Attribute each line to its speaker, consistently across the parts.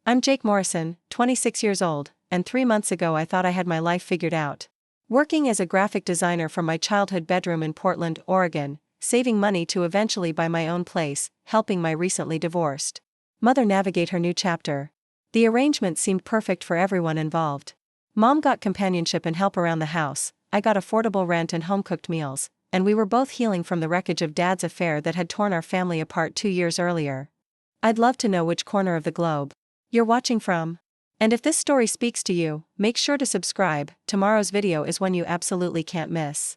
Speaker 1: I'm Jake Morrison, 26 years old, and 3 months ago I thought I had my life figured out. Working as a graphic designer from my childhood bedroom in Portland, Oregon, saving money to eventually buy my own place, helping my recently divorced mother navigate her new chapter. The arrangement seemed perfect for everyone involved. Mom got companionship and help around the house, I got affordable rent and home-cooked meals, and we were both healing from the wreckage of Dad's affair that had torn our family apart 2 years earlier. I'd love to know which corner of the globe you're watching from. And if this story speaks to you, make sure to subscribe. Tomorrow's video is one you absolutely can't miss.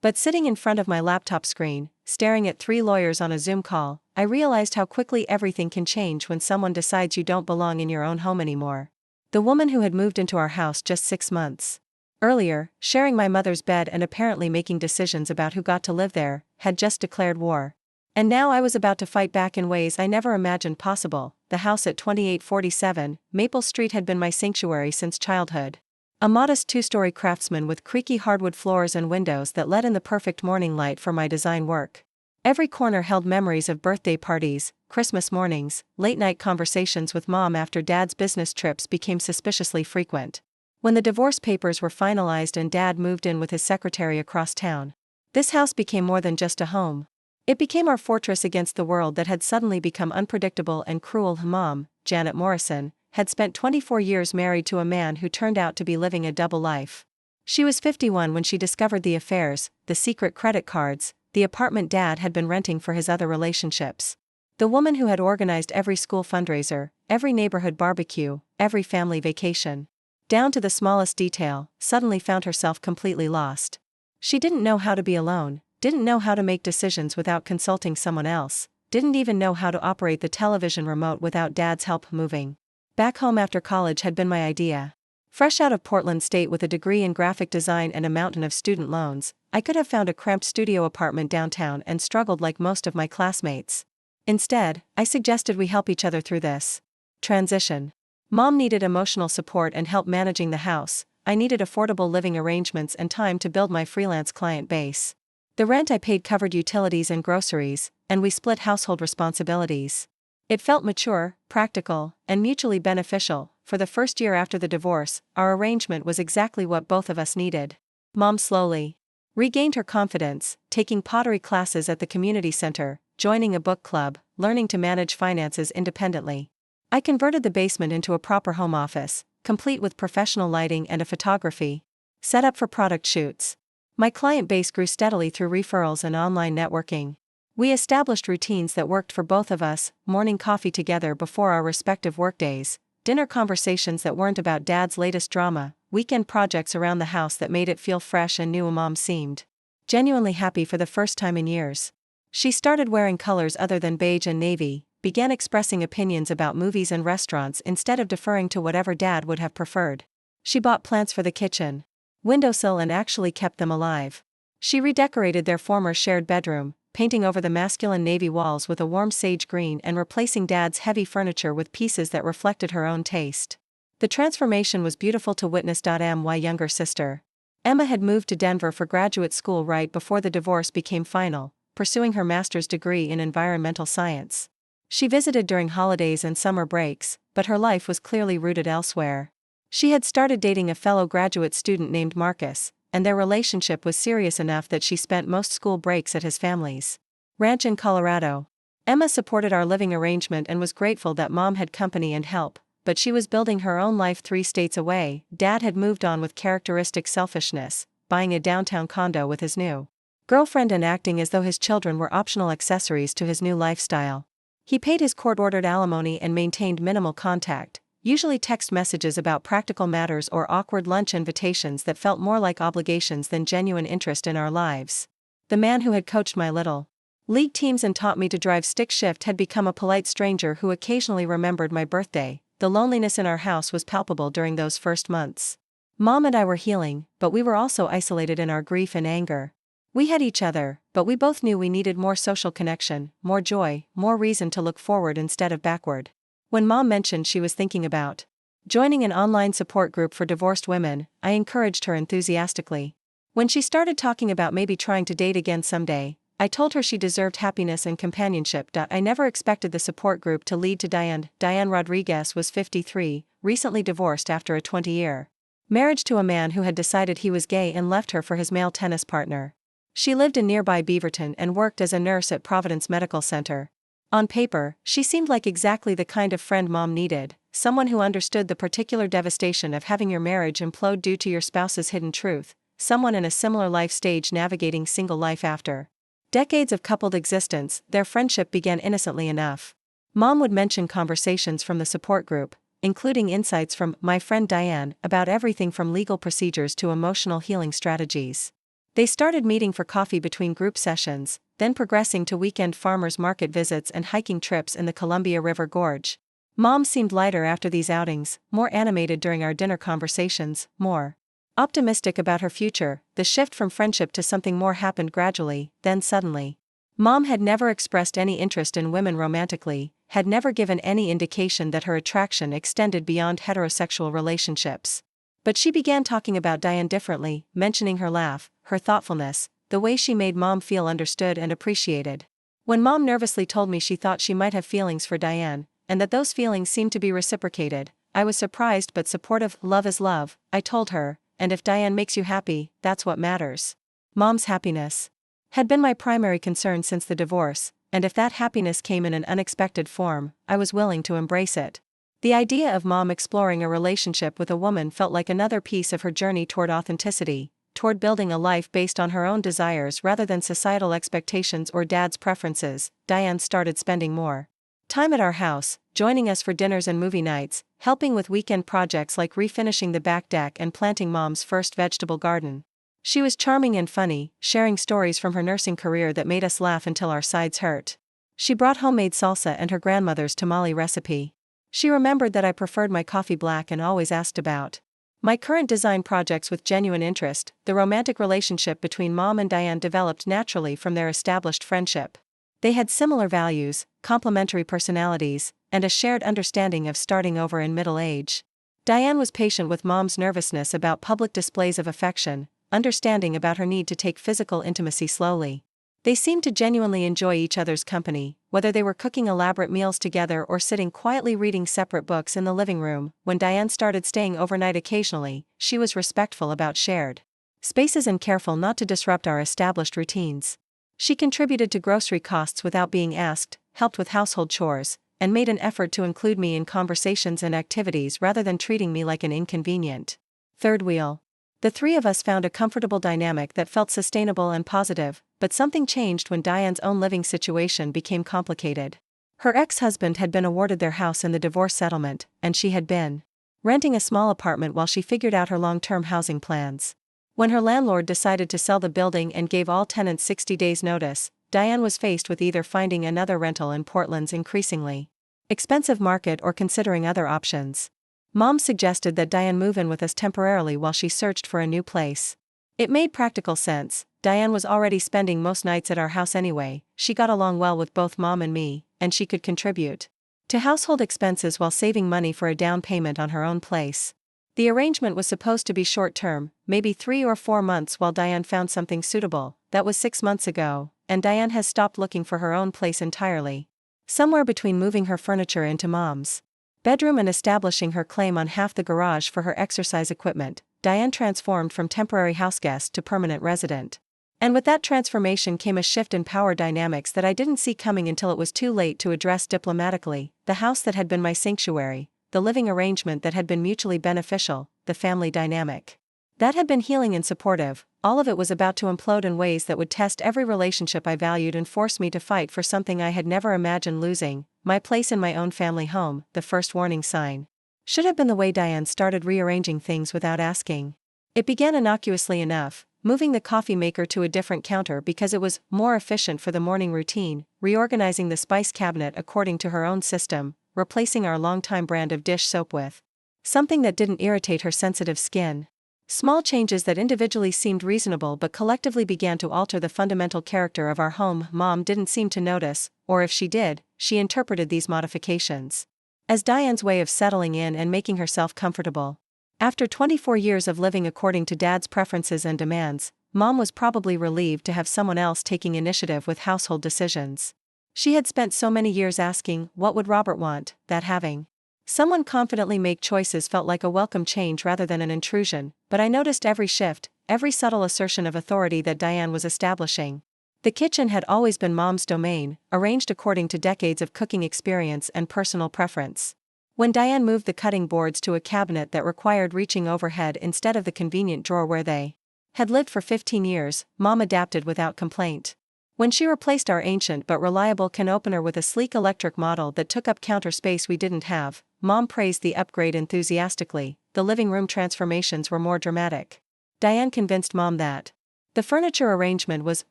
Speaker 1: But sitting in front of my laptop screen, staring at 3 lawyers on a Zoom call, I realized how quickly everything can change when someone decides you don't belong in your own home anymore. The woman who had moved into our house just 6 months earlier, sharing my mother's bed and apparently making decisions about who got to live there, had just declared war. And now I was about to fight back in ways I never imagined possible. The house at 2847 Maple Street had been my sanctuary since childhood. A modest 2-story craftsman with creaky hardwood floors and windows that let in the perfect morning light for my design work. Every corner held memories of birthday parties, Christmas mornings, late-night conversations with Mom after Dad's business trips became suspiciously frequent. When the divorce papers were finalized and Dad moved in with his secretary across town, this house became more than just a home. It became our fortress against the world that had suddenly become unpredictable and cruel. Mom, Janet Morrison, had spent 24 years married to a man who turned out to be living a double life. She was 51 when she discovered the affairs, the secret credit cards, the apartment Dad had been renting for his other relationships. The woman who had organized every school fundraiser, every neighborhood barbecue, every family vacation, down to the smallest detail, suddenly found herself completely lost. She didn't know how to be alone, didn't know how to make decisions without consulting someone else, didn't even know how to operate the television remote without Dad's help. Moving back home after college had been my idea. Fresh out of Portland State with a degree in graphic design and a mountain of student loans, I could have found a cramped studio apartment downtown and struggled like most of my classmates. Instead, I suggested we help each other through this transition. Mom needed emotional support and help managing the house, I needed affordable living arrangements and time to build my freelance client base. The rent I paid covered utilities and groceries, and we split household responsibilities. It felt mature, practical, and mutually beneficial. For the first year after the divorce, our arrangement was exactly what both of us needed. Mom slowly regained her confidence, taking pottery classes at the community center, joining a book club, learning to manage finances independently. I converted the basement into a proper home office, complete with professional lighting and a photography setup for product shoots. My client base grew steadily through referrals and online networking. We established routines that worked for both of us, morning coffee together before our respective workdays, dinner conversations that weren't about Dad's latest drama, weekend projects around the house that made it feel fresh and new. Mom seemed genuinely happy for the first time in years. She started wearing colors other than beige and navy, began expressing opinions about movies and restaurants instead of deferring to whatever Dad would have preferred. She bought plants for the kitchen windowsill and actually kept them alive. She redecorated their former shared bedroom, painting over the masculine navy walls with a warm sage green and replacing Dad's heavy furniture with pieces that reflected her own taste. The transformation was beautiful to witness. My younger sister Emma had moved to Denver for graduate school right before the divorce became final, pursuing her master's degree in environmental science. She visited during holidays and summer breaks, but her life was clearly rooted elsewhere. She had started dating a fellow graduate student named Marcus, and their relationship was serious enough that she spent most school breaks at his family's ranch in Colorado. Emma supported our living arrangement and was grateful that Mom had company and help, but she was building her own life 3 states away. Dad had moved on with characteristic selfishness, buying a downtown condo with his new girlfriend and acting as though his children were optional accessories to his new lifestyle. He paid his court-ordered alimony and maintained minimal contact, usually text messages about practical matters or awkward lunch invitations that felt more like obligations than genuine interest in our lives. The man who had coached my little league teams and taught me to drive stick shift had become a polite stranger who occasionally remembered my birthday. The loneliness in our house was palpable during those first months. Mom and I were healing, but we were also isolated in our grief and anger. We had each other, but we both knew we needed more social connection, more joy, more reason to look forward instead of backward. When Mom mentioned she was thinking about joining an online support group for divorced women, I encouraged her enthusiastically. When she started talking about maybe trying to date again someday, I told her she deserved happiness and companionship. I never expected the support group to lead to Diane. Diane Rodriguez was 53, recently divorced after a 20-year marriage to a man who had decided he was gay and left her for his male tennis partner. She lived in nearby Beaverton and worked as a nurse at Providence Medical Center. On paper, she seemed like exactly the kind of friend Mom needed, someone who understood the particular devastation of having your marriage implode due to your spouse's hidden truth, someone in a similar life stage navigating single life after decades of coupled existence. Their friendship began innocently enough. Mom would mention conversations from the support group, including insights from my friend Diane about everything from legal procedures to emotional healing strategies. They started meeting for coffee between group sessions, then progressing to weekend farmers market visits and hiking trips in the Columbia River Gorge. Mom seemed lighter after these outings, more animated during our dinner conversations, more optimistic about her future. The shift from friendship to something more happened gradually, then suddenly. Mom had never expressed any interest in women romantically, had never given any indication that her attraction extended beyond heterosexual relationships. But she began talking about Diane differently, mentioning her laugh, her thoughtfulness, the way she made Mom feel understood and appreciated. When Mom nervously told me she thought she might have feelings for Diane, and that those feelings seemed to be reciprocated, I was surprised but supportive. Love is love, I told her, and if Diane makes you happy, that's what matters. Mom's happiness had been my primary concern since the divorce, and if that happiness came in an unexpected form, I was willing to embrace it. The idea of Mom exploring a relationship with a woman felt like another piece of her journey toward authenticity, toward building a life based on her own desires rather than societal expectations or Dad's preferences. Diane started spending more time at our house, joining us for dinners and movie nights, helping with weekend projects like refinishing the back deck and planting Mom's first vegetable garden. She was charming and funny, sharing stories from her nursing career that made us laugh until our sides hurt. She brought homemade salsa and her grandmother's tamale recipe. She remembered that I preferred my coffee black and always asked about my current design projects with genuine interest. The romantic relationship between Mom and Diane developed naturally from their established friendship. They had similar values, complementary personalities, and a shared understanding of starting over in middle age. Diane was patient with Mom's nervousness about public displays of affection, understanding about her need to take physical intimacy slowly. They seemed to genuinely enjoy each other's company, whether they were cooking elaborate meals together or sitting quietly reading separate books in the living room. When Diane started staying overnight occasionally, she was respectful about shared spaces and careful not to disrupt our established routines. She contributed to grocery costs without being asked, helped with household chores, and made an effort to include me in conversations and activities rather than treating me like an inconvenient third wheel. The three of us found a comfortable dynamic that felt sustainable and positive, but something changed when Diane's own living situation became complicated. Her ex-husband had been awarded their house in the divorce settlement, and she had been renting a small apartment while she figured out her long-term housing plans. When her landlord decided to sell the building and gave all tenants 60 days notice, Diane was faced with either finding another rental in Portland's increasingly expensive market or considering other options. Mom suggested that Diane move in with us temporarily while she searched for a new place. It made practical sense. Diane was already spending most nights at our house anyway, she got along well with both Mom and me, and she could contribute to household expenses while saving money for a down payment on her own place. The arrangement was supposed to be short-term, maybe 3 or 4 months while Diane found something suitable. That was 6 months ago, and Diane has stopped looking for her own place entirely. Somewhere between moving her furniture into Mom's bedroom and establishing her claim on half the garage for her exercise equipment, Diane transformed from temporary houseguest to permanent resident. And with that transformation came a shift in power dynamics that I didn't see coming until it was too late to address diplomatically. The house that had been my sanctuary, the living arrangement that had been mutually beneficial, the family dynamic that had been healing and supportive, all of it was about to implode in ways that would test every relationship I valued and force me to fight for something I had never imagined losing, my place in my own family home. The first warning sign should have been the way Diane started rearranging things without asking. It began innocuously enough, moving the coffee maker to a different counter because it was more efficient for the morning routine, reorganizing the spice cabinet according to her own system, replacing our longtime brand of dish soap with something that didn't irritate her sensitive skin. Small changes that individually seemed reasonable but collectively began to alter the fundamental character of our home. Mom didn't seem to notice, or if she did, she interpreted these modifications as Diane's way of settling in and making herself comfortable. After 24 years of living according to Dad's preferences and demands, Mom was probably relieved to have someone else taking initiative with household decisions. She had spent so many years asking, what would Robert want, that having someone confidently make choices felt like a welcome change rather than an intrusion, but I noticed every shift, every subtle assertion of authority that Diane was establishing. The kitchen had always been Mom's domain, arranged according to decades of cooking experience and personal preference. When Diane moved the cutting boards to a cabinet that required reaching overhead instead of the convenient drawer where they had lived for 15 years, Mom adapted without complaint. When she replaced our ancient but reliable can opener with a sleek electric model that took up counter space we didn't have, Mom praised the upgrade enthusiastically. The living room transformations were more dramatic. Diane convinced Mom that the furniture arrangement was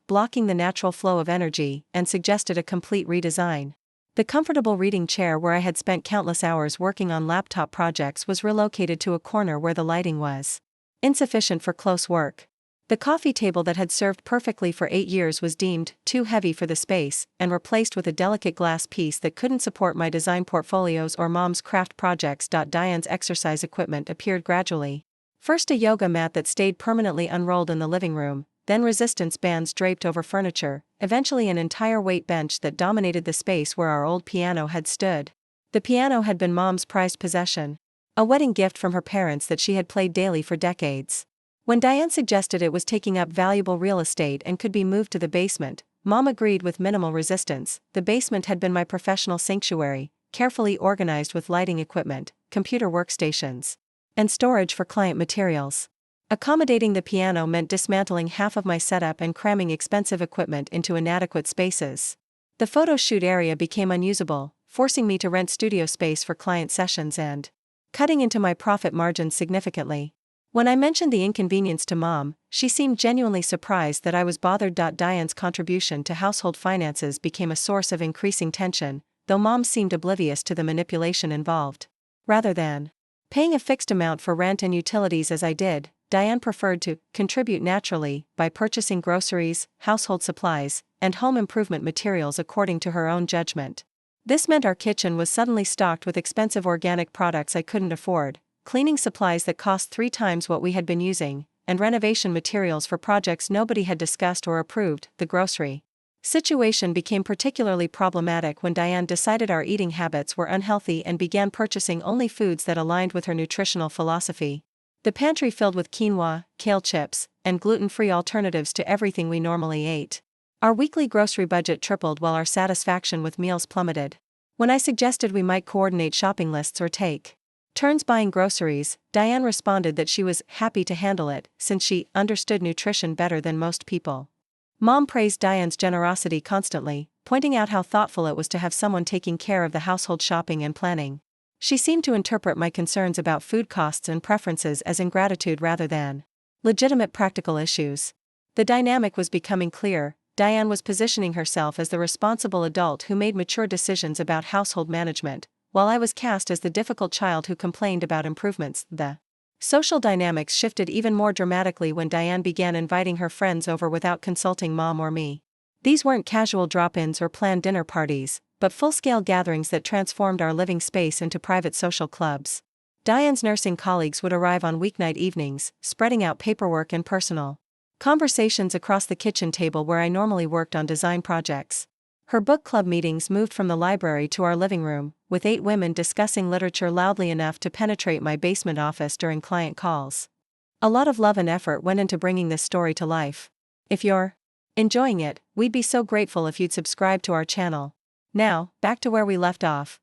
Speaker 1: blocking the natural flow of energy and suggested a complete redesign. The comfortable reading chair where I had spent countless hours working on laptop projects was relocated to a corner where the lighting was insufficient for close work. The coffee table that had served perfectly for 8 years was deemed too heavy for the space and replaced with a delicate glass piece that couldn't support my design portfolios or Mom's craft projects. Diane's exercise equipment appeared gradually. First a yoga mat that stayed permanently unrolled in the living room, then resistance bands draped over furniture, eventually an entire weight bench that dominated the space where our old piano had stood. The piano had been Mom's prized possession, a wedding gift from her parents that she had played daily for decades. When Diane suggested it was taking up valuable real estate and could be moved to the basement, Mom agreed with minimal resistance. The basement had been my professional sanctuary, carefully organized with lighting equipment, computer workstations, and storage for client materials. Accommodating the piano meant dismantling half of my setup and cramming expensive equipment into inadequate spaces. The photo shoot area became unusable, forcing me to rent studio space for client sessions and cutting into my profit margins significantly. When I mentioned the inconvenience to Mom, she seemed genuinely surprised that I was bothered. Diane's contribution to household finances became a source of increasing tension, though Mom seemed oblivious to the manipulation involved. Rather than paying a fixed amount for rent and utilities as I did, Diane preferred to contribute naturally by purchasing groceries, household supplies, and home improvement materials according to her own judgment. This meant our kitchen was suddenly stocked with expensive organic products I couldn't afford, cleaning supplies that cost 3 times what we had been using, and renovation materials for projects nobody had discussed or approved. The grocery situation became particularly problematic when Diane decided our eating habits were unhealthy and began purchasing only foods that aligned with her nutritional philosophy. The pantry filled with quinoa, kale chips, and gluten-free alternatives to everything we normally ate. Our weekly grocery budget tripled while our satisfaction with meals plummeted. When I suggested we might coordinate shopping lists or take turns buying groceries, Diane responded that she was happy to handle it, since she understood nutrition better than most people. Mom praised Diane's generosity constantly, pointing out how thoughtful it was to have someone taking care of the household shopping and planning. She seemed to interpret my concerns about food costs and preferences as ingratitude rather than legitimate practical issues. The dynamic was becoming clear. Diane was positioning herself as the responsible adult who made mature decisions about household management, while I was cast as the difficult child who complained about improvements. The social dynamics shifted even more dramatically when Diane began inviting her friends over without consulting Mom or me. These weren't casual drop-ins or planned dinner parties, but full-scale gatherings that transformed our living space into private social clubs. Diane's nursing colleagues would arrive on weeknight evenings, spreading out paperwork and personal conversations across the kitchen table where I normally worked on design projects. Her book club meetings moved from the library to our living room, with 8 women discussing literature loudly enough to penetrate my basement office during client calls. A lot of love and effort went into bringing this story to life. If you're enjoying it, we'd be so grateful if you'd subscribe to our channel. Now, back to where we left off.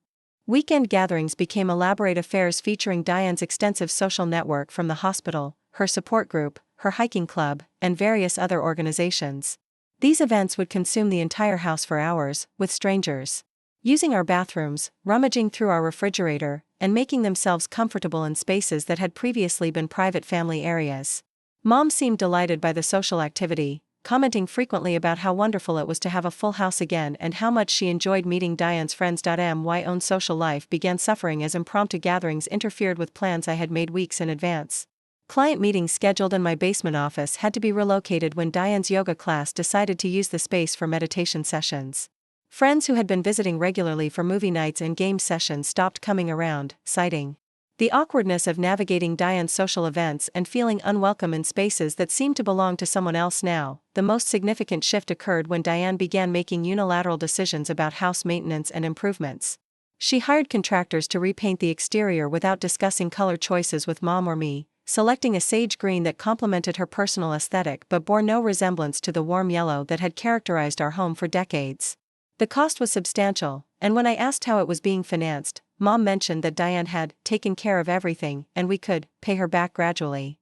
Speaker 1: Weekend gatherings became elaborate affairs featuring Diane's extensive social network from the hospital, her support group, her hiking club, and various other organizations. These events would consume the entire house for hours, with strangers using our bathrooms, rummaging through our refrigerator, and making themselves comfortable in spaces that had previously been private family areas. Mom seemed delighted by the social activity, commenting frequently about how wonderful it was to have a full house again and how much she enjoyed meeting Diane's friends. My own social life began suffering as impromptu gatherings interfered with plans I had made weeks in advance. Client meetings scheduled in my basement office had to be relocated when Diane's yoga class decided to use the space for meditation sessions. Friends who had been visiting regularly for movie nights and game sessions stopped coming around, citing The awkwardness of navigating Diane's social events and feeling unwelcome in spaces that seemed to belong to someone else now. The most significant shift occurred when Diane began making unilateral decisions about house maintenance and improvements. She hired contractors to repaint the exterior without discussing color choices with Mom or me, selecting a sage green that complemented her personal aesthetic but bore no resemblance to the warm yellow that had characterized our home for decades. The cost was substantial, and when I asked how it was being financed, Mom mentioned that Diane had taken care of everything and we could pay her back gradually.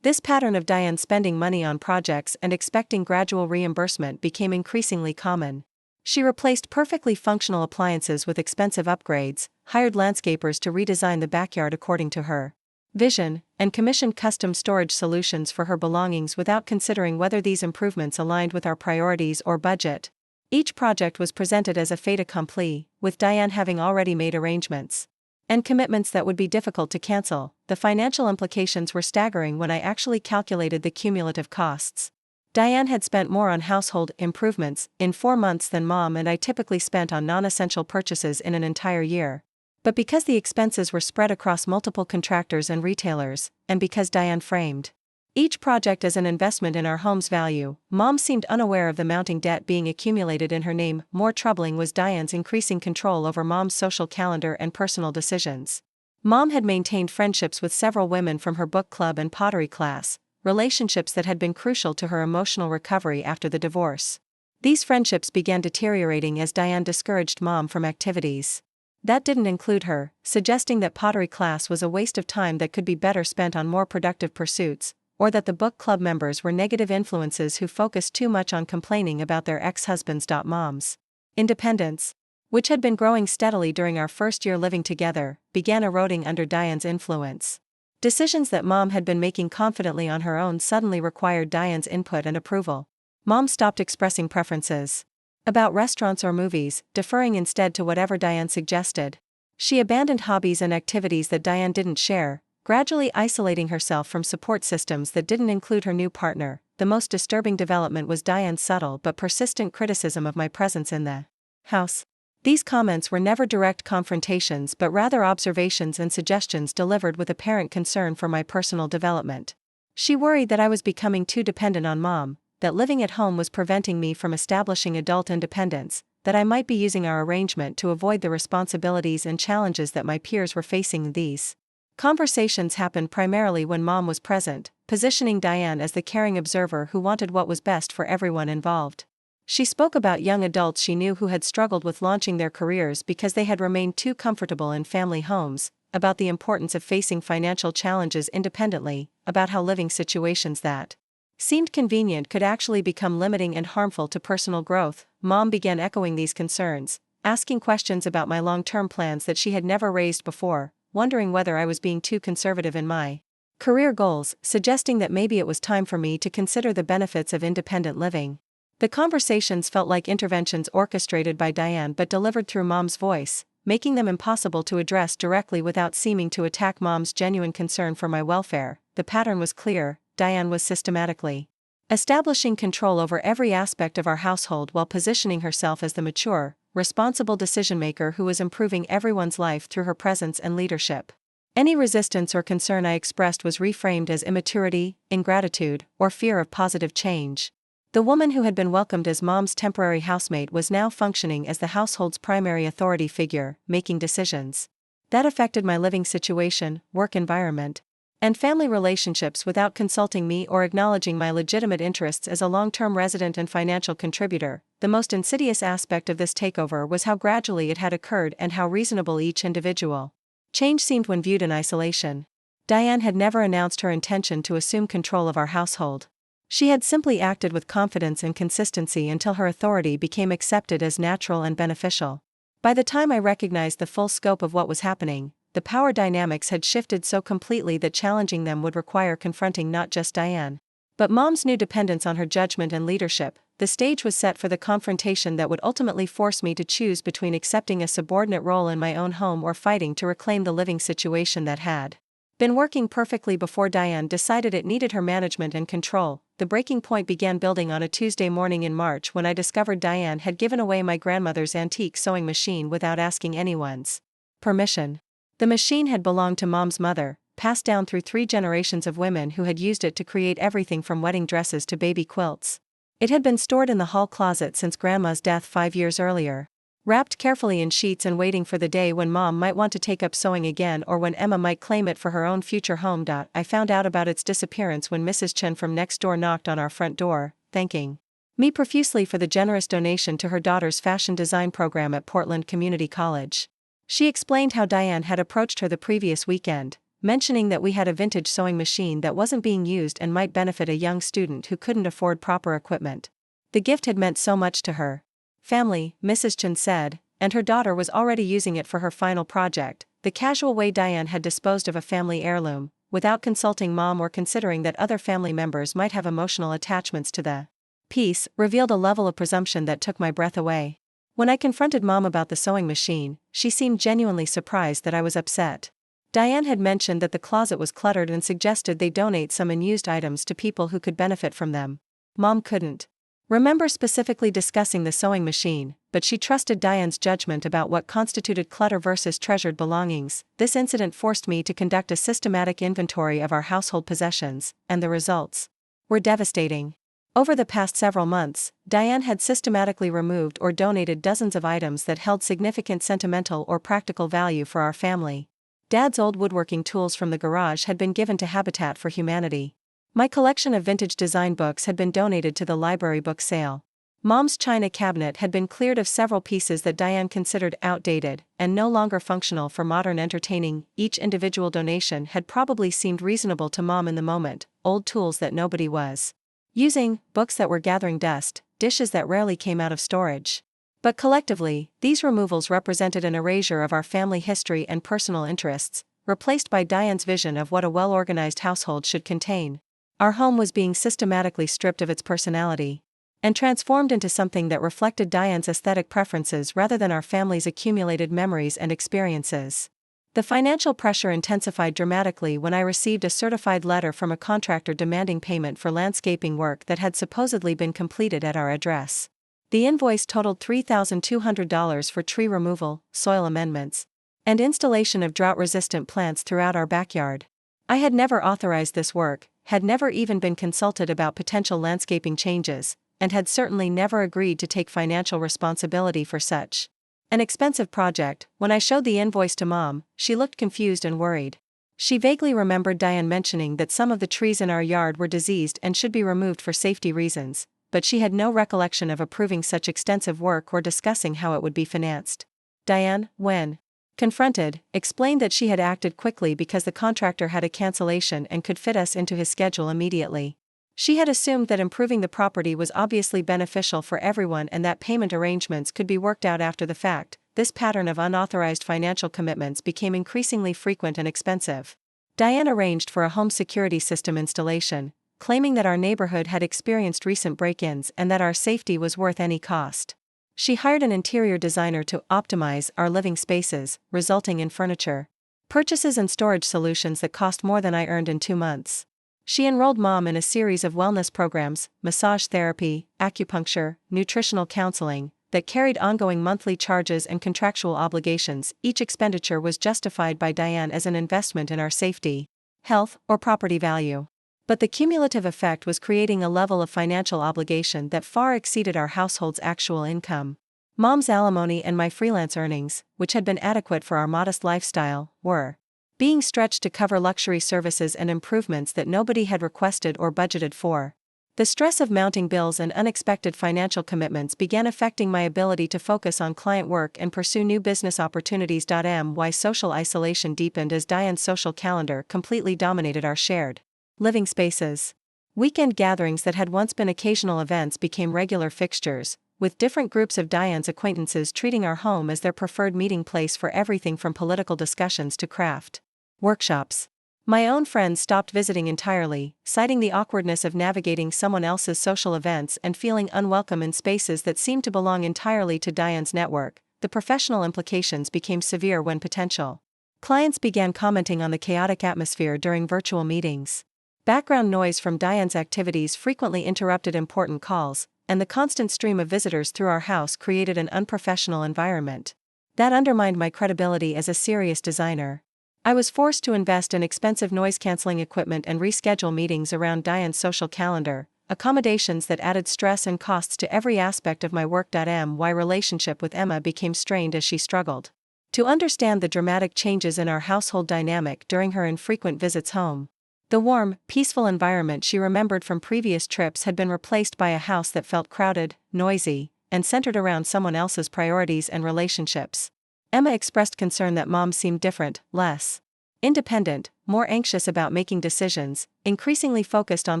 Speaker 1: This pattern of Diane spending money on projects and expecting gradual reimbursement became increasingly common. She replaced perfectly functional appliances with expensive upgrades, hired landscapers to redesign the backyard according to her vision, and commissioned custom storage solutions for her belongings without considering whether these improvements aligned with our priorities or budget. Each project was presented as a fait accompli, with Diane having already made arrangements and commitments that would be difficult to cancel. The financial implications were staggering when I actually calculated the cumulative costs. Diane had spent more on household improvements in 4 months than Mom and I typically spent on non-essential purchases in an entire year. But because the expenses were spread across multiple contractors and retailers, and because Diane framed each project as an investment in our home's value, Mom seemed unaware of the mounting debt being accumulated in her name. More troubling was Diane's increasing control over Mom's social calendar and personal decisions. Mom had maintained friendships with several women from her book club and pottery class, relationships that had been crucial to her emotional recovery after the divorce. These friendships began deteriorating as Diane discouraged Mom from activities that didn't include her, suggesting that pottery class was a waste of time that could be better spent on more productive pursuits, or that the book club members were negative influences who focused too much on complaining about their ex-husbands. Mom's independence, which had been growing steadily during our first year living together, began eroding under Diane's influence. Decisions that Mom had been making confidently on her own suddenly required Diane's input and approval. Mom stopped expressing preferences about restaurants or movies, deferring instead to whatever Diane suggested. She abandoned hobbies and activities that Diane didn't share, gradually isolating herself from support systems that didn't include her new partner. The most disturbing development was Diane's subtle but persistent criticism of my presence in the house. These comments were never direct confrontations but rather observations and suggestions delivered with apparent concern for my personal development. She worried that I was becoming too dependent on Mom, that living at home was preventing me from establishing adult independence, that I might be using our arrangement to avoid the responsibilities and challenges that my peers were facing. These conversations happened primarily when Mom was present, positioning Diane as the caring observer who wanted what was best for everyone involved. She spoke about young adults she knew who had struggled with launching their careers because they had remained too comfortable in family homes, about the importance of facing financial challenges independently, about how living situations that seemed convenient could actually become limiting and harmful to personal growth. Mom began echoing these concerns, asking questions about my long-term plans that she had never raised before, wondering whether I was being too conservative in my career goals, suggesting that maybe it was time for me to consider the benefits of independent living. The conversations felt like interventions orchestrated by Diane but delivered through Mom's voice, making them impossible to address directly without seeming to attack Mom's genuine concern for my welfare. The pattern was clear: Diane was systematically establishing control over every aspect of our household while positioning herself as the mature, responsible decision-maker who was improving everyone's life through her presence and leadership. Any resistance or concern I expressed was reframed as immaturity, ingratitude, or fear of positive change. The woman who had been welcomed as Mom's temporary housemate was now functioning as the household's primary authority figure, making decisions that affected my living situation, work environment, and family relationships without consulting me or acknowledging my legitimate interests as a long-term resident and financial contributor. The most insidious aspect of this takeover was how gradually it had occurred and how reasonable each individual change seemed when viewed in isolation. Diane had never announced her intention to assume control of our household. She had simply acted with confidence and consistency until her authority became accepted as natural and beneficial. By the time I recognized the full scope of what was happening, the power dynamics had shifted so completely that challenging them would require confronting not just Diane, but Mom's new dependence on her judgment and leadership. The stage was set for the confrontation that would ultimately force me to choose between accepting a subordinate role in my own home or fighting to reclaim the living situation that had been working perfectly before Diane decided it needed her management and control. The breaking point began building on a Tuesday morning in March when I discovered Diane had given away my grandmother's antique sewing machine without asking anyone's permission. The machine had belonged to Mom's mother, passed down through 3 generations of women who had used it to create everything from wedding dresses to baby quilts. It had been stored in the hall closet since Grandma's death 5 years earlier, wrapped carefully in sheets and waiting for the day when Mom might want to take up sewing again or when Emma might claim it for her own future home. I found out about its disappearance when Mrs. Chen from next door knocked on our front door, thanking me profusely for the generous donation to her daughter's fashion design program at Portland Community College. She explained how Diane had approached her the previous weekend, mentioning that we had a vintage sewing machine that wasn't being used and might benefit a young student who couldn't afford proper equipment. The gift had meant so much to her family, Mrs. Chen said, and her daughter was already using it for her final project, the casual way Diane had disposed of a family heirloom, without consulting Mom or considering that other family members might have emotional attachments to the piece, revealed a level of presumption that took my breath away. When I confronted Mom about the sewing machine, she seemed genuinely surprised that I was upset. Diane had mentioned that the closet was cluttered and suggested they donate some unused items to people who could benefit from them. Mom couldn't remember specifically discussing the sewing machine, but she trusted Diane's judgment about what constituted clutter versus treasured belongings. This incident forced me to conduct a systematic inventory of our household possessions, and the results were devastating. Over the past several months, Diane had systematically removed or donated dozens of items that held significant sentimental or practical value for our family. Dad's old woodworking tools from the garage had been given to Habitat for Humanity. My collection of vintage design books had been donated to the library book sale. Mom's china cabinet had been cleared of several pieces that Diane considered outdated and no longer functional for modern entertaining. Each individual donation had probably seemed reasonable to Mom in the moment: old tools that nobody was using, books that were gathering dust, dishes that rarely came out of storage. But collectively, these removals represented an erasure of our family history and personal interests, replaced by Diane's vision of what a well-organized household should contain. Our home was being systematically stripped of its personality and transformed into something that reflected Diane's aesthetic preferences rather than our family's accumulated memories and experiences. The financial pressure intensified dramatically when I received a certified letter from a contractor demanding payment for landscaping work that had supposedly been completed at our address. The invoice totaled $3,200 for tree removal, soil amendments, and installation of drought-resistant plants throughout our backyard. I had never authorized this work, had never even been consulted about potential landscaping changes, and had certainly never agreed to take financial responsibility for such an expensive project. When I showed the invoice to Mom, she looked confused and worried. She vaguely remembered Diane mentioning that some of the trees in our yard were diseased and should be removed for safety reasons, but she had no recollection of approving such extensive work or discussing how it would be financed. Diane, when confronted, explained that she had acted quickly because the contractor had a cancellation and could fit us into his schedule immediately. She had assumed that improving the property was obviously beneficial for everyone and that payment arrangements could be worked out after the fact. This pattern of unauthorized financial commitments became increasingly frequent and expensive. Diane arranged for a home security system installation, claiming that our neighborhood had experienced recent break-ins and that our safety was worth any cost. She hired an interior designer to optimize our living spaces, resulting in furniture purchases and storage solutions that cost more than I earned in 2 months. She enrolled Mom in a series of wellness programs, massage therapy, acupuncture, nutritional counseling, that carried ongoing monthly charges and contractual obligations. Each expenditure was justified by Diane as an investment in our safety, health, or property value. But the cumulative effect was creating a level of financial obligation that far exceeded our household's actual income. Mom's alimony and my freelance earnings, which had been adequate for our modest lifestyle, were being stretched to cover luxury services and improvements that nobody had requested or budgeted for. The stress of mounting bills and unexpected financial commitments began affecting my ability to focus on client work and pursue new business opportunities. My social isolation deepened as Diane's social calendar completely dominated our shared living spaces. Weekend gatherings that had once been occasional events became regular fixtures, with different groups of Diane's acquaintances treating our home as their preferred meeting place for everything from political discussions to craft workshops. My own friends stopped visiting entirely, citing the awkwardness of navigating someone else's social events and feeling unwelcome in spaces that seemed to belong entirely to Diane's network. The professional implications became severe when potential clients began commenting on the chaotic atmosphere during virtual meetings. Background noise from Diane's activities frequently interrupted important calls, and the constant stream of visitors through our house created an unprofessional environment that undermined my credibility as a serious designer. I was forced to invest in expensive noise-canceling equipment and reschedule meetings around Diane's social calendar, accommodations that added stress and costs to every aspect of my work. My relationship with Emma became strained as she struggled to understand the dramatic changes in our household dynamic during her infrequent visits home. The warm, peaceful environment she remembered from previous trips had been replaced by a house that felt crowded, noisy, and centered around someone else's priorities and relationships. Emma expressed concern that Mom seemed different, less independent, more anxious about making decisions, increasingly focused on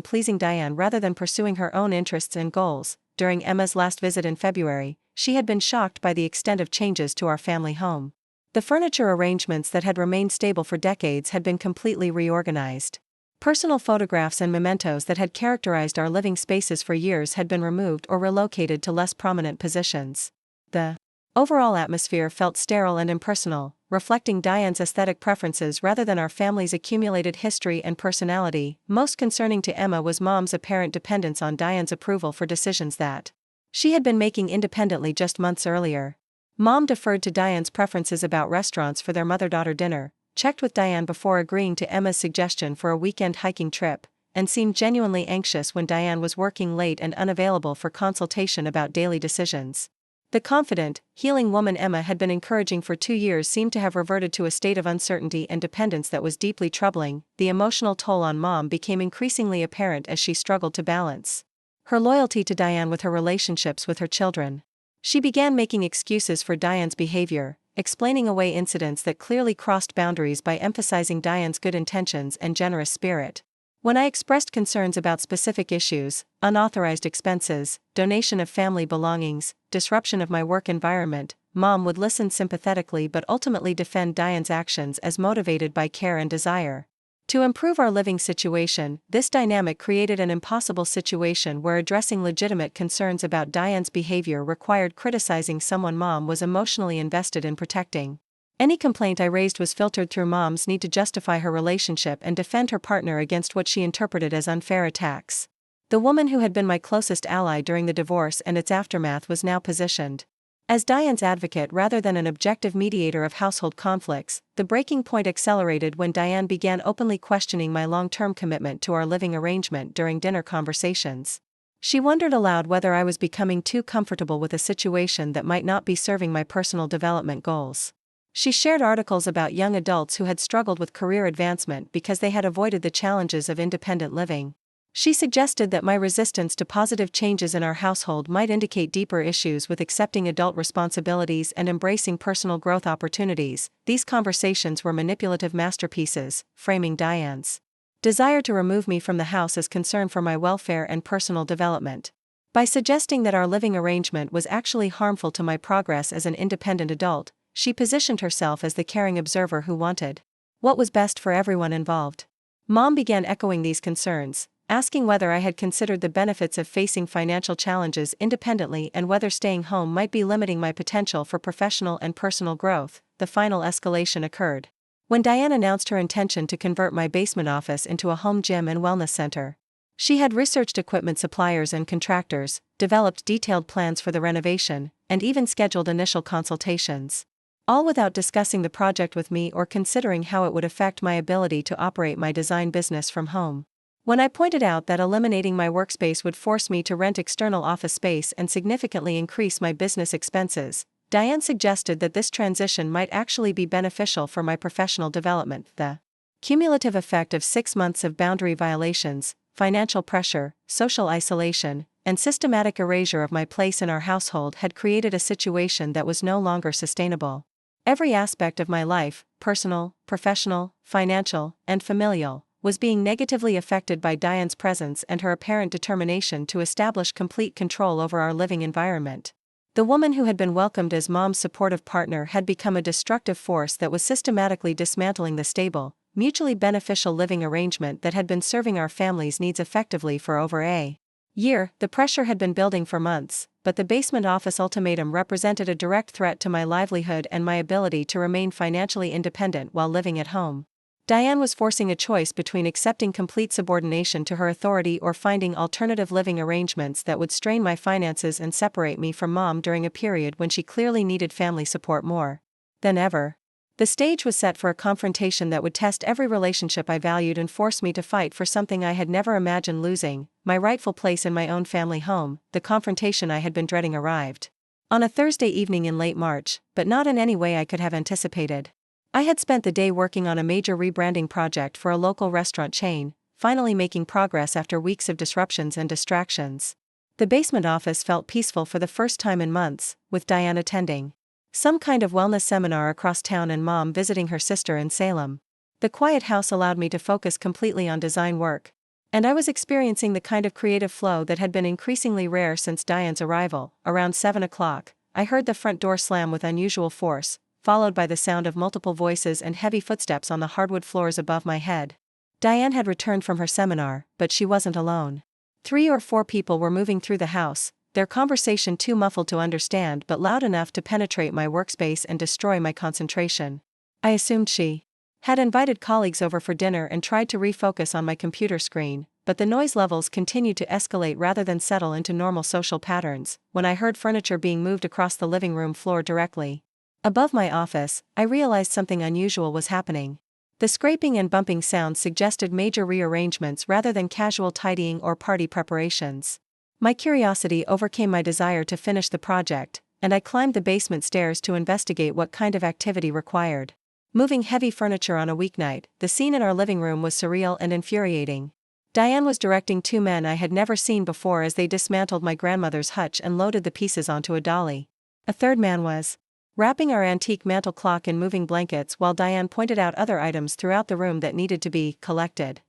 Speaker 1: pleasing Diane rather than pursuing her own interests and goals. During Emma's last visit in February, she had been shocked by the extent of changes to our family home. The furniture arrangements that had remained stable for decades had been completely reorganized. Personal photographs and mementos that had characterized our living spaces for years had been removed or relocated to less prominent positions. The overall atmosphere felt sterile and impersonal, reflecting Diane's aesthetic preferences rather than our family's accumulated history and personality. Most concerning to Emma was Mom's apparent dependence on Diane's approval for decisions that she had been making independently just months earlier. Mom deferred to Diane's preferences about restaurants for their mother-daughter dinner, checked with Diane before agreeing to Emma's suggestion for a weekend hiking trip, and seemed genuinely anxious when Diane was working late and unavailable for consultation about daily decisions. The confident, healing woman Emma had been encouraging for 2 years seemed to have reverted to a state of uncertainty and dependence that was deeply troubling. The emotional toll on Mom became increasingly apparent as she struggled to balance her loyalty to Diane with her relationships with her children. She began making excuses for Diane's behavior, explaining away incidents that clearly crossed boundaries by emphasizing Diane's good intentions and generous spirit. When I expressed concerns about specific issues, unauthorized expenses, donation of family belongings, disruption of my work environment, Mom would listen sympathetically but ultimately defend Diane's actions as motivated by care and desire. To improve our living situation, this dynamic created an impossible situation where addressing legitimate concerns about Diane's behavior required criticizing someone Mom was emotionally invested in protecting. Any complaint I raised was filtered through Mom's need to justify her relationship and defend her partner against what she interpreted as unfair attacks. The woman who had been my closest ally during the divorce and its aftermath was now positioned as Diane's advocate rather than an objective mediator of household conflicts. The breaking point accelerated when Diane began openly questioning my long-term commitment to our living arrangement during dinner conversations. She wondered aloud whether I was becoming too comfortable with a situation that might not be serving my personal development goals. She shared articles about young adults who had struggled with career advancement because they had avoided the challenges of independent living. She suggested that my resistance to positive changes in our household might indicate deeper issues with accepting adult responsibilities and embracing personal growth opportunities. These conversations were manipulative masterpieces, framing Diane's desire to remove me from the house as concern for my welfare and personal development. By suggesting that our living arrangement was actually harmful to my progress as an independent adult, she positioned herself as the caring observer who wanted what was best for everyone involved. Mom began echoing these concerns, asking whether I had considered the benefits of facing financial challenges independently and whether staying home might be limiting my potential for professional and personal growth. The final escalation occurred when Diane announced her intention to convert my basement office into a home gym and wellness center. She had researched equipment suppliers and contractors, developed detailed plans for the renovation, and even scheduled initial consultations, all without discussing the project with me or considering how it would affect my ability to operate my design business from home. When I pointed out that eliminating my workspace would force me to rent external office space and significantly increase my business expenses, Diane suggested that this transition might actually be beneficial for my professional development. The cumulative effect of 6 months of boundary violations, financial pressure, social isolation, and systematic erasure of my place in our household had created a situation that was no longer sustainable. Every aspect of my life, personal, professional, financial, and familial, was being negatively affected by Diane's presence and her apparent determination to establish complete control over our living environment. The woman who had been welcomed as Mom's supportive partner had become a destructive force that was systematically dismantling the stable, mutually beneficial living arrangement that had been serving our family's needs effectively for over a year. The pressure had been building for months, but the basement office ultimatum represented a direct threat to my livelihood and my ability to remain financially independent while living at home. Diane was forcing a choice between accepting complete subordination to her authority or finding alternative living arrangements that would strain my finances and separate me from Mom during a period when she clearly needed family support more than ever. The stage was set for a confrontation that would test every relationship I valued and force me to fight for something I had never imagined losing, my rightful place in my own family home. The confrontation I had been dreading arrived on a Thursday evening in late March, but not in any way I could have anticipated. I had spent the day working on a major rebranding project for a local restaurant chain, finally making progress after weeks of disruptions and distractions. The basement office felt peaceful for the first time in months, with Diane attending some kind of wellness seminar across town and Mom visiting her sister in Salem. The quiet house allowed me to focus completely on design work, and I was experiencing the kind of creative flow that had been increasingly rare since Diane's arrival. Around 7 o'clock, I heard the front door slam with unusual force, followed by the sound of multiple voices and heavy footsteps on the hardwood floors above my head. Diane had returned from her seminar, but she wasn't alone. 3 or 4 people were moving through the house, their conversation too muffled to understand but loud enough to penetrate my workspace and destroy my concentration. I assumed she had invited colleagues over for dinner and tried to refocus on my computer screen, but the noise levels continued to escalate rather than settle into normal social patterns. When I heard furniture being moved across the living room floor directly above my office, I realized something unusual was happening. The scraping and bumping sounds suggested major rearrangements rather than casual tidying or party preparations. My curiosity overcame my desire to finish the project, and I climbed the basement stairs to investigate what kind of activity required moving heavy furniture on a weeknight. The scene in our living room was surreal and infuriating. Diane was directing 2 men I had never seen before as they dismantled my grandmother's hutch and loaded the pieces onto a dolly. A third man was wrapping our antique mantel clock in moving blankets while Diane pointed out other items throughout the room that needed to be collected.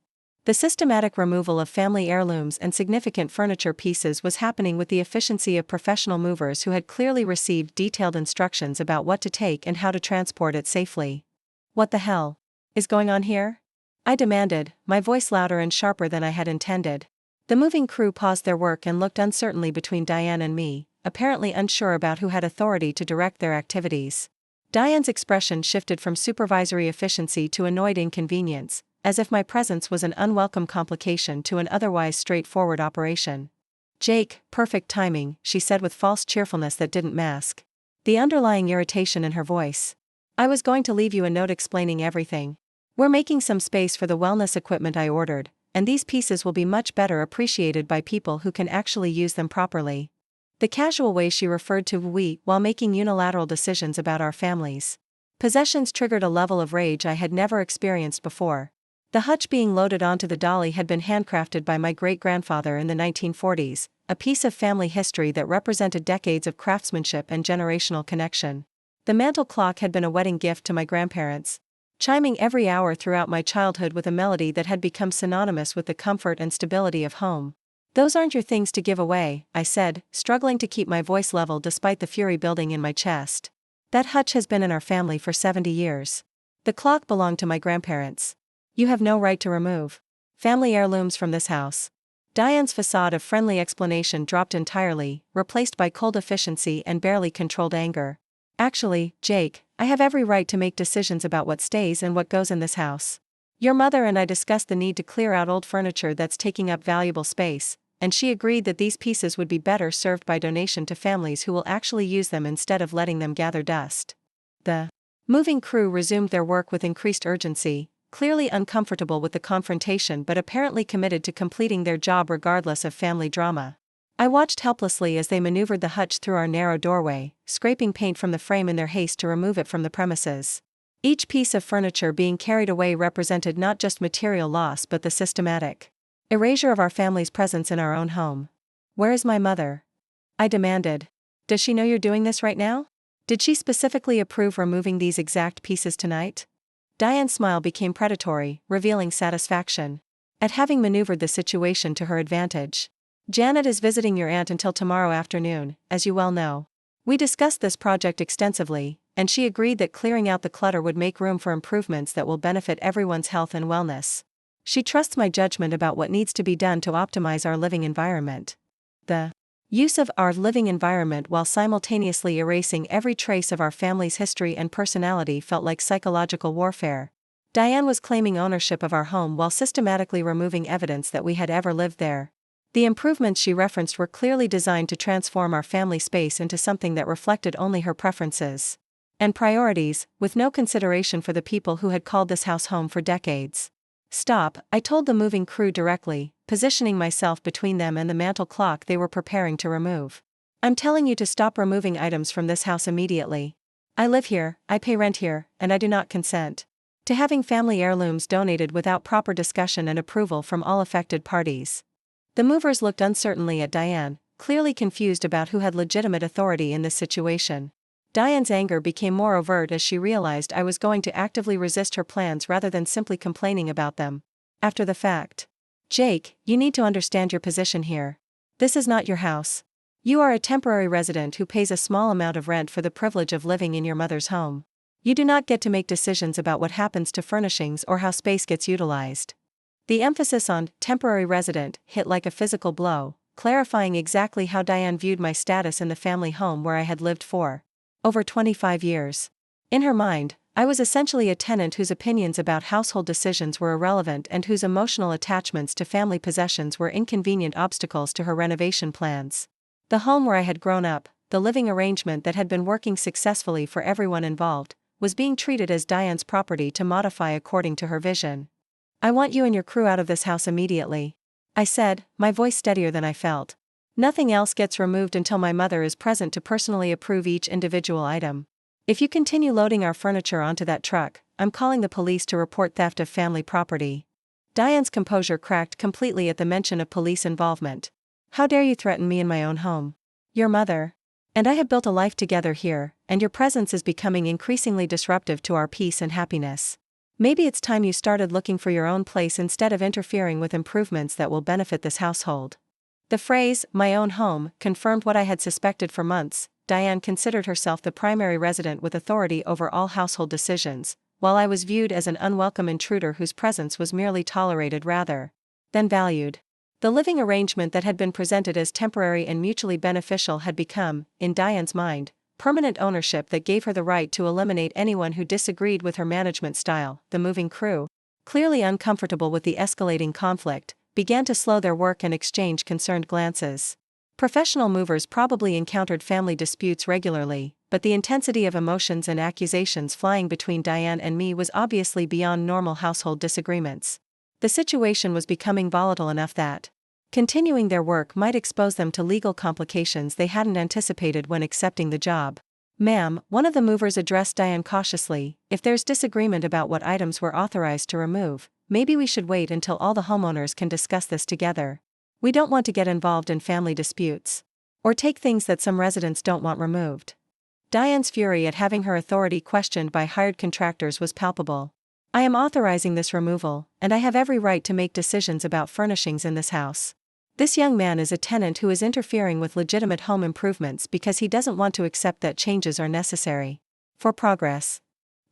Speaker 1: The systematic removal of family heirlooms and significant furniture pieces was happening with the efficiency of professional movers who had clearly received detailed instructions about what to take and how to transport it safely. "What the hell is going on here?" I demanded, my voice louder and sharper than I had intended. The moving crew paused their work and looked uncertainly between Diane and me, apparently unsure about who had authority to direct their activities. Diane's expression shifted from supervisory efficiency to annoyed inconvenience, as if my presence was an unwelcome complication to an otherwise straightforward operation. "Jake, perfect timing," she said with false cheerfulness that didn't mask the underlying irritation in her voice. "I was going to leave you a note explaining everything. We're making some space for the wellness equipment I ordered, and these pieces will be much better appreciated by people who can actually use them properly." The casual way she referred to "we" while making unilateral decisions about our families' possessions triggered a level of rage I had never experienced before. The hutch being loaded onto the dolly had been handcrafted by my great-grandfather in the 1940s, a piece of family history that represented decades of craftsmanship and generational connection. The mantel clock had been a wedding gift to my grandparents, chiming every hour throughout my childhood with a melody that had become synonymous with the comfort and stability of home. "Those aren't your things to give away," I said, struggling to keep my voice level despite the fury building in my chest. "That hutch has been in our family for 70 years. The clock belonged to my grandparents. You have no right to remove family heirlooms from this house." Diane's facade of friendly explanation dropped entirely, replaced by cold efficiency and barely controlled anger. "Actually, Jake, I have every right to make decisions about what stays and what goes in this house. Your mother and I discussed the need to clear out old furniture that's taking up valuable space, and she agreed that these pieces would be better served by donation to families who will actually use them instead of letting them gather dust." The moving crew resumed their work with increased urgency, clearly uncomfortable with the confrontation but apparently committed to completing their job regardless of family drama. I watched helplessly as they maneuvered the hutch through our narrow doorway, scraping paint from the frame in their haste to remove it from the premises. Each piece of furniture being carried away represented not just material loss but the systematic erasure of our family's presence in our own home. "Where is my mother?" I demanded. "Does she know you're doing this right now? Did she specifically approve removing these exact pieces tonight?" Diane's smile became predatory, revealing satisfaction at having maneuvered the situation to her advantage. "Janet is visiting your aunt until tomorrow afternoon, as you well know. We discussed this project extensively, and she agreed that clearing out the clutter would make room for improvements that will benefit everyone's health and wellness. She trusts my judgment about what needs to be done to optimize our living environment." The use of "our living environment" while simultaneously erasing every trace of our family's history and personality felt like psychological warfare. Diane was claiming ownership of our home while systematically removing evidence that we had ever lived there. The improvements she referenced were clearly designed to transform our family space into something that reflected only her preferences. And priorities, with no consideration for the people who had called this house home for decades. Stop, I told the moving crew directly, positioning myself between them and the mantel clock they were preparing to remove. I'm telling you to stop removing items from this house immediately. I live here, I pay rent here, and I do not consent to having family heirlooms donated without proper discussion and approval from all affected parties. The movers looked uncertainly at Diane, clearly confused about who had legitimate authority in this situation. Diane's anger became more overt as she realized I was going to actively resist her plans rather than simply complaining about them after the fact. Jake, you need to understand your position here. This is not your house. You are a temporary resident who pays a small amount of rent for the privilege of living in your mother's home. You do not get to make decisions about what happens to furnishings or how space gets utilized. The emphasis on temporary resident hit like a physical blow, clarifying exactly how Diane viewed my status in the family home where I had lived for over 25 years. In her mind, I was essentially a tenant whose opinions about household decisions were irrelevant and whose emotional attachments to family possessions were inconvenient obstacles to her renovation plans. The home where I had grown up, the living arrangement that had been working successfully for everyone involved, was being treated as Diane's property to modify according to her vision. I want you and your crew out of this house immediately, I said, my voice steadier than I felt. Nothing else gets removed until my mother is present to personally approve each individual item. If you continue loading our furniture onto that truck, I'm calling the police to report theft of family property. Diane's composure cracked completely at the mention of police involvement. How dare you threaten me in my own home? Your mother and I have built a life together here, and your presence is becoming increasingly disruptive to our peace and happiness. Maybe it's time you started looking for your own place instead of interfering with improvements that will benefit this household. The phrase, my own home, confirmed what I had suspected for months. Diane considered herself the primary resident with authority over all household decisions, while I was viewed as an unwelcome intruder whose presence was merely tolerated rather than valued. The living arrangement that had been presented as temporary and mutually beneficial had become, in Diane's mind, permanent ownership that gave her the right to eliminate anyone who disagreed with her management style. The moving crew, clearly uncomfortable with the escalating conflict, began to slow their work and exchange concerned glances. Professional movers probably encountered family disputes regularly, but the intensity of emotions and accusations flying between Diane and me was obviously beyond normal household disagreements. The situation was becoming volatile enough that continuing their work might expose them to legal complications they hadn't anticipated when accepting the job. Ma'am, one of the movers addressed Diane cautiously, if there's disagreement about what items we're authorized to remove, maybe we should wait until all the homeowners can discuss this together. We don't want to get involved in family disputes or take things that some residents don't want removed. Diane's fury at having her authority questioned by hired contractors was palpable. I am authorizing this removal, and I have every right to make decisions about furnishings in this house. This young man is a tenant who is interfering with legitimate home improvements because he doesn't want to accept that changes are necessary for progress.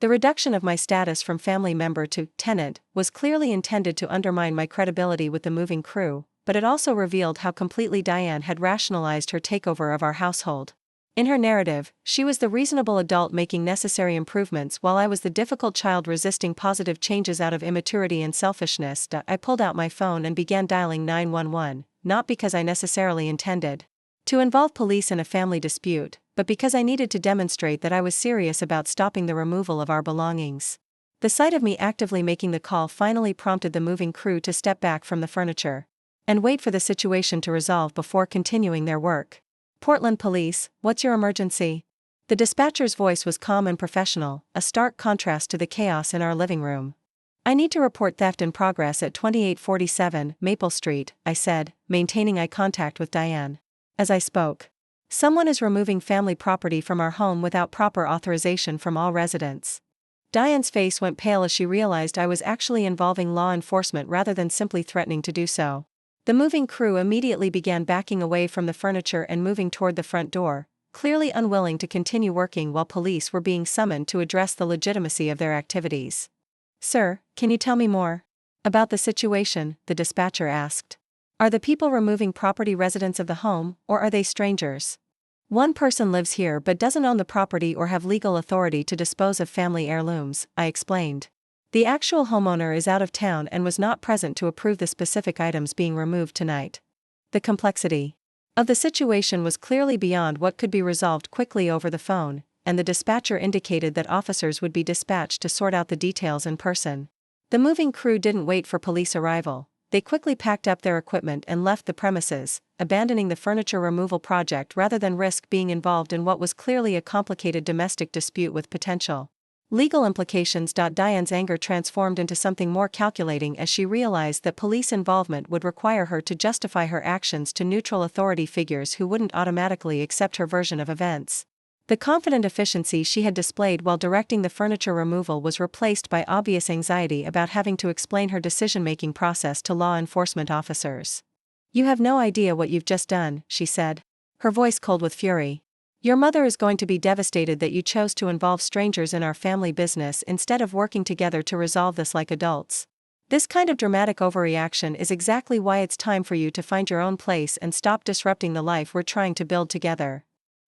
Speaker 1: The reduction of my status from family member to tenant was clearly intended to undermine my credibility with the moving crew, but it also revealed how completely Diane had rationalized her takeover of our household. In her narrative, she was the reasonable adult making necessary improvements while I was the difficult child resisting positive changes out of immaturity and selfishness. I pulled out my phone and began dialing 911, not because I necessarily intended to involve police in a family dispute, but because I needed to demonstrate that I was serious about stopping the removal of our belongings. The sight of me actively making the call finally prompted the moving crew to step back from the furniture and wait for the situation to resolve before continuing their work. Portland Police, what's your emergency? The dispatcher's voice was calm and professional, a stark contrast to the chaos in our living room. I need to report theft in progress at 2847 Maple Street, I said, maintaining eye contact with Diane. As I spoke, someone is removing family property from our home without proper authorization from all residents. Diane's face went pale as she realized I was actually involving law enforcement rather than simply threatening to do so. The moving crew immediately began backing away from the furniture and moving toward the front door, clearly unwilling to continue working while police were being summoned to address the legitimacy of their activities. Sir, can you tell me more about the situation? The dispatcher asked. Are the people removing property residents of the home, or are they strangers? One person lives here but doesn't own the property or have legal authority to dispose of family heirlooms, I explained. The actual homeowner is out of town and was not present to approve the specific items being removed tonight. The complexity of the situation was clearly beyond what could be resolved quickly over the phone, and the dispatcher indicated that officers would be dispatched to sort out the details in person. The moving crew didn't wait for police arrival. They quickly packed up their equipment and left the premises, abandoning the furniture removal project rather than risk being involved in what was clearly a complicated domestic dispute with potential legal implications. Diane's anger transformed into something more calculating as she realized that police involvement would require her to justify her actions to neutral authority figures who wouldn't automatically accept her version of events. The confident efficiency she had displayed while directing the furniture removal was replaced by obvious anxiety about having to explain her decision-making process to law enforcement officers. "You have no idea what you've just done," she said, her voice cold with fury. "Your mother is going to be devastated that you chose to involve strangers in our family business instead of working together to resolve this like adults. This kind of dramatic overreaction is exactly why it's time for you to find your own place and stop disrupting the life we're trying to build together."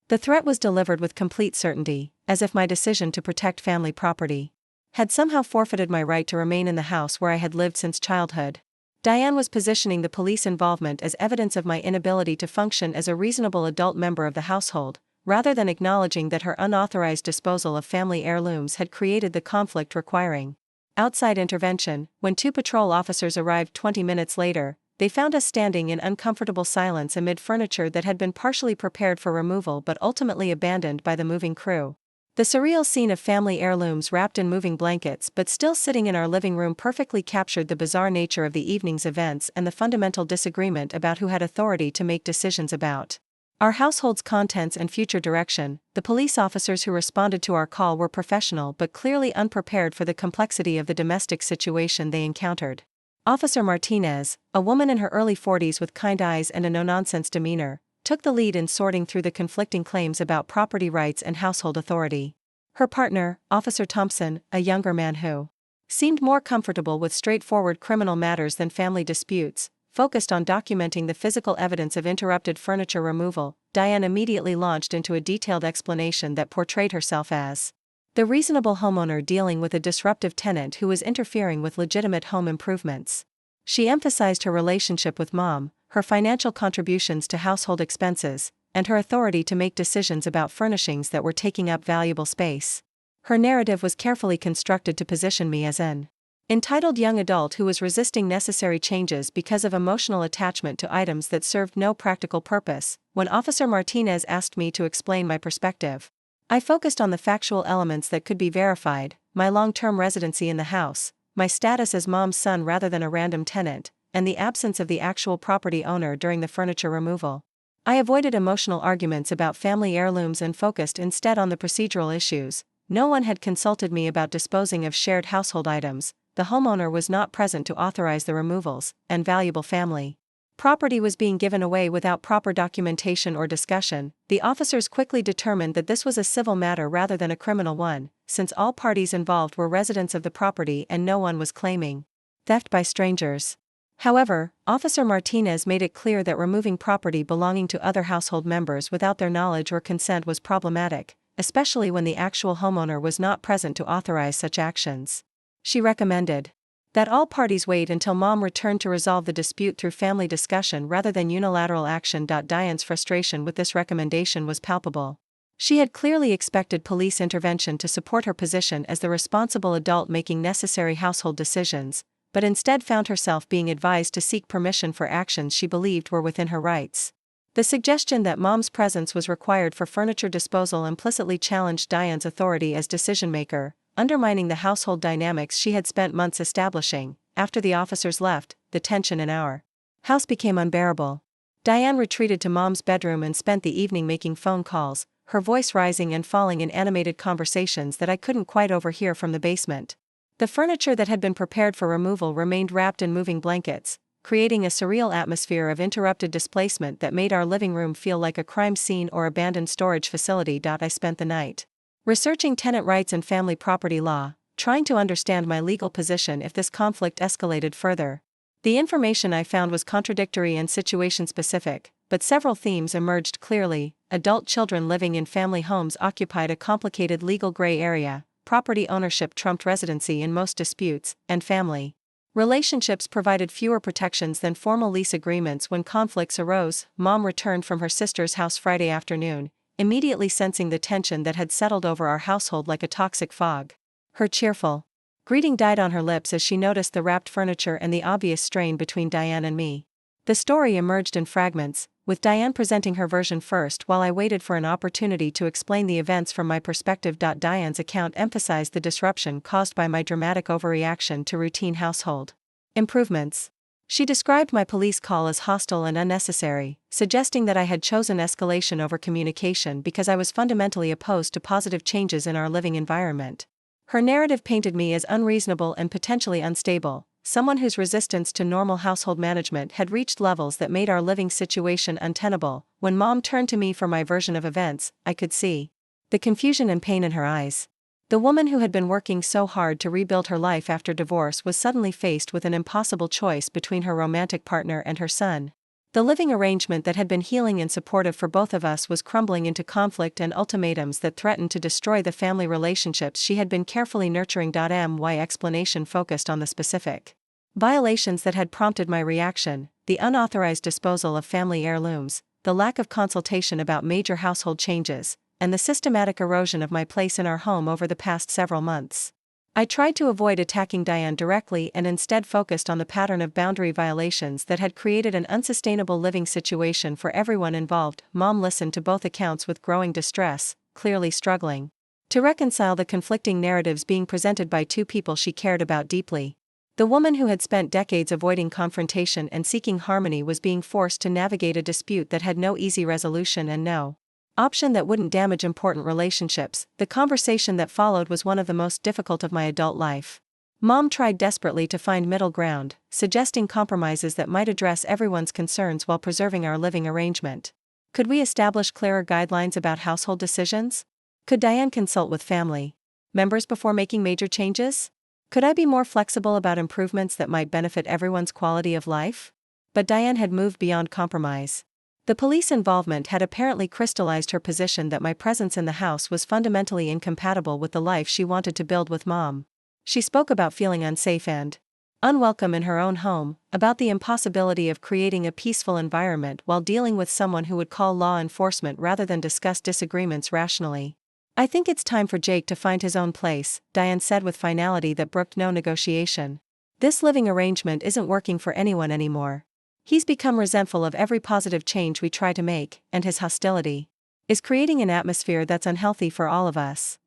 Speaker 1: The threat was delivered with complete certainty, as if my decision to protect family property had somehow forfeited my right to remain in the house where I had lived since childhood. Diane was positioning the police involvement as evidence of my inability to function as a reasonable adult member of the household, rather than acknowledging that her unauthorized disposal of family heirlooms had created the conflict requiring outside intervention. When 2 patrol officers arrived 20 minutes later, they found us standing in uncomfortable silence amid furniture that had been partially prepared for removal but ultimately abandoned by the moving crew. The surreal scene of family heirlooms wrapped in moving blankets but still sitting in our living room perfectly captured the bizarre nature of the evening's events and the fundamental disagreement about who had authority to make decisions about our household's contents and future direction. The police officers who responded to our call were professional but clearly unprepared for the complexity of the domestic situation they encountered. Officer Martinez, a woman in her early 40s with kind eyes and a no-nonsense demeanor, took the lead in sorting through the conflicting claims about property rights and household authority. Her partner, Officer Thompson, a younger man who seemed more comfortable with straightforward criminal matters than family disputes, focused on documenting the physical evidence of interrupted furniture removal. Diane immediately launched into a detailed explanation that portrayed herself as the reasonable homeowner dealing with a disruptive tenant who was interfering with legitimate home improvements. She emphasized her relationship with Mom, her financial contributions to household expenses, and her authority to make decisions about furnishings that were taking up valuable space. Her narrative was carefully constructed to position me as an entitled young adult who was resisting necessary changes because of emotional attachment to items that served no practical purpose. When Officer Martinez asked me to explain my perspective, I focused on the factual elements that could be verified: my long-term residency in the house, my status as Mom's son rather than a random tenant, and the absence of the actual property owner during the furniture removal. I avoided emotional arguments about family heirlooms and focused instead on the procedural issues. No one had consulted me about disposing of shared household items, the homeowner was not present to authorize the removals, and valuable family property was being given away without proper documentation or discussion. The officers quickly determined that this was a civil matter rather than a criminal one, since all parties involved were residents of the property and no one was claiming theft by strangers. However, Officer Martinez made it clear that removing property belonging to other household members without their knowledge or consent was problematic, especially when the actual homeowner was not present to authorize such actions. She recommended that all parties wait until Mom returned to resolve the dispute through family discussion rather than unilateral action. Diane's frustration with this recommendation was palpable. She had clearly expected police intervention to support her position as the responsible adult making necessary household decisions, but instead found herself being advised to seek permission for actions she believed were within her rights. The suggestion that Mom's presence was required for furniture disposal implicitly challenged Diane's authority as decision-maker, undermining the household dynamics she had spent months establishing. After the officers left, the tension in our house became unbearable. Diane retreated to Mom's bedroom and spent the evening making phone calls, her voice rising and falling in animated conversations that I couldn't quite overhear from the basement. The furniture that had been prepared for removal remained wrapped in moving blankets, creating a surreal atmosphere of interrupted displacement that made our living room feel like a crime scene or abandoned storage facility. I spent the night researching tenant rights and family property law, trying to understand my legal position if this conflict escalated further. The information I found was contradictory and situation-specific, but several themes emerged clearly. Adult children living in family homes occupied a complicated legal gray area, property ownership trumped residency in most disputes, and family relationships provided fewer protections than formal lease agreements when conflicts arose. Mom returned from her sister's house Friday afternoon, immediately sensing the tension that had settled over our household like a toxic fog. Her cheerful greeting died on her lips as she noticed the wrapped furniture and the obvious strain between Diane and me. The story emerged in fragments, with Diane presenting her version first while I waited for an opportunity to explain the events from my perspective. Diane's account emphasized the disruption caused by my dramatic overreaction to routine household improvements. She described my police call as hostile and unnecessary, suggesting that I had chosen escalation over communication because I was fundamentally opposed to positive changes in our living environment. Her narrative painted me as unreasonable and potentially unstable, someone whose resistance to normal household management had reached levels that made our living situation untenable. When Mom turned to me for my version of events, I could see the confusion and pain in her eyes. The woman who had been working so hard to rebuild her life after divorce was suddenly faced with an impossible choice between her romantic partner and her son. The living arrangement that had been healing and supportive for both of us was crumbling into conflict and ultimatums that threatened to destroy the family relationships she had been carefully nurturing. My explanation focused on the specific violations that had prompted my reaction: the unauthorized disposal of family heirlooms, the lack of consultation about major household changes, and the systematic erosion of my place in our home over the past several months. I tried to avoid attacking Diane directly and instead focused on the pattern of boundary violations that had created an unsustainable living situation for everyone involved. Mom listened to both accounts with growing distress, clearly struggling to reconcile the conflicting narratives being presented by two people she cared about deeply. The woman who had spent decades avoiding confrontation and seeking harmony was being forced to navigate a dispute that had no easy resolution and no option that wouldn't damage important relationships. The conversation that followed was one of the most difficult of my adult life. Mom tried desperately to find middle ground, suggesting compromises that might address everyone's concerns while preserving our living arrangement. Could we establish clearer guidelines about household decisions? Could Diane consult with family members before making major changes? Could I be more flexible about improvements that might benefit everyone's quality of life? But Diane had moved beyond compromise. The police involvement had apparently crystallized her position that my presence in the house was fundamentally incompatible with the life she wanted to build with Mom. She spoke about feeling unsafe and unwelcome in her own home, about the impossibility of creating a peaceful environment while dealing with someone who would call law enforcement rather than discuss disagreements rationally. "I think it's time for Jake to find his own place," Diane said with finality that brooked no negotiation. "This living arrangement isn't working for anyone anymore. He's become resentful of every positive change we try to make, and his hostility is creating an atmosphere that's unhealthy for all of us."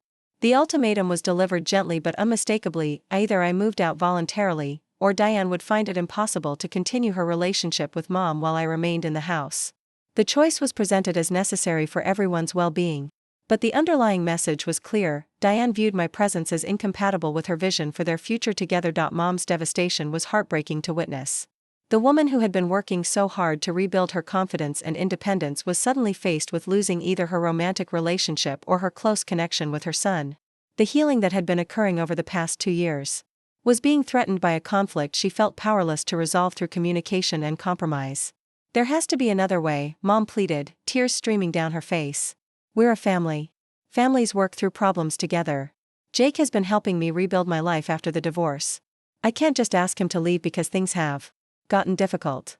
Speaker 1: The ultimatum was delivered gently but unmistakably: either I moved out voluntarily, or Diane would find it impossible to continue her relationship with Mom while I remained in the house. The choice was presented as necessary for everyone's well-being. But the underlying message was clear: Diane viewed my presence as incompatible with her vision for their future together. Mom's devastation was heartbreaking to witness. The woman who had been working so hard to rebuild her confidence and independence was suddenly faced with losing either her romantic relationship or her close connection with her son. The healing that had been occurring over the past 2 years was being threatened by a conflict she felt powerless to resolve through communication and compromise. "There has to be another way," Mom pleaded, tears streaming down her face. "We're a family. Families work through problems together. Jake has been helping me rebuild my life after the divorce. I can't just ask him to leave because things have gotten difficult."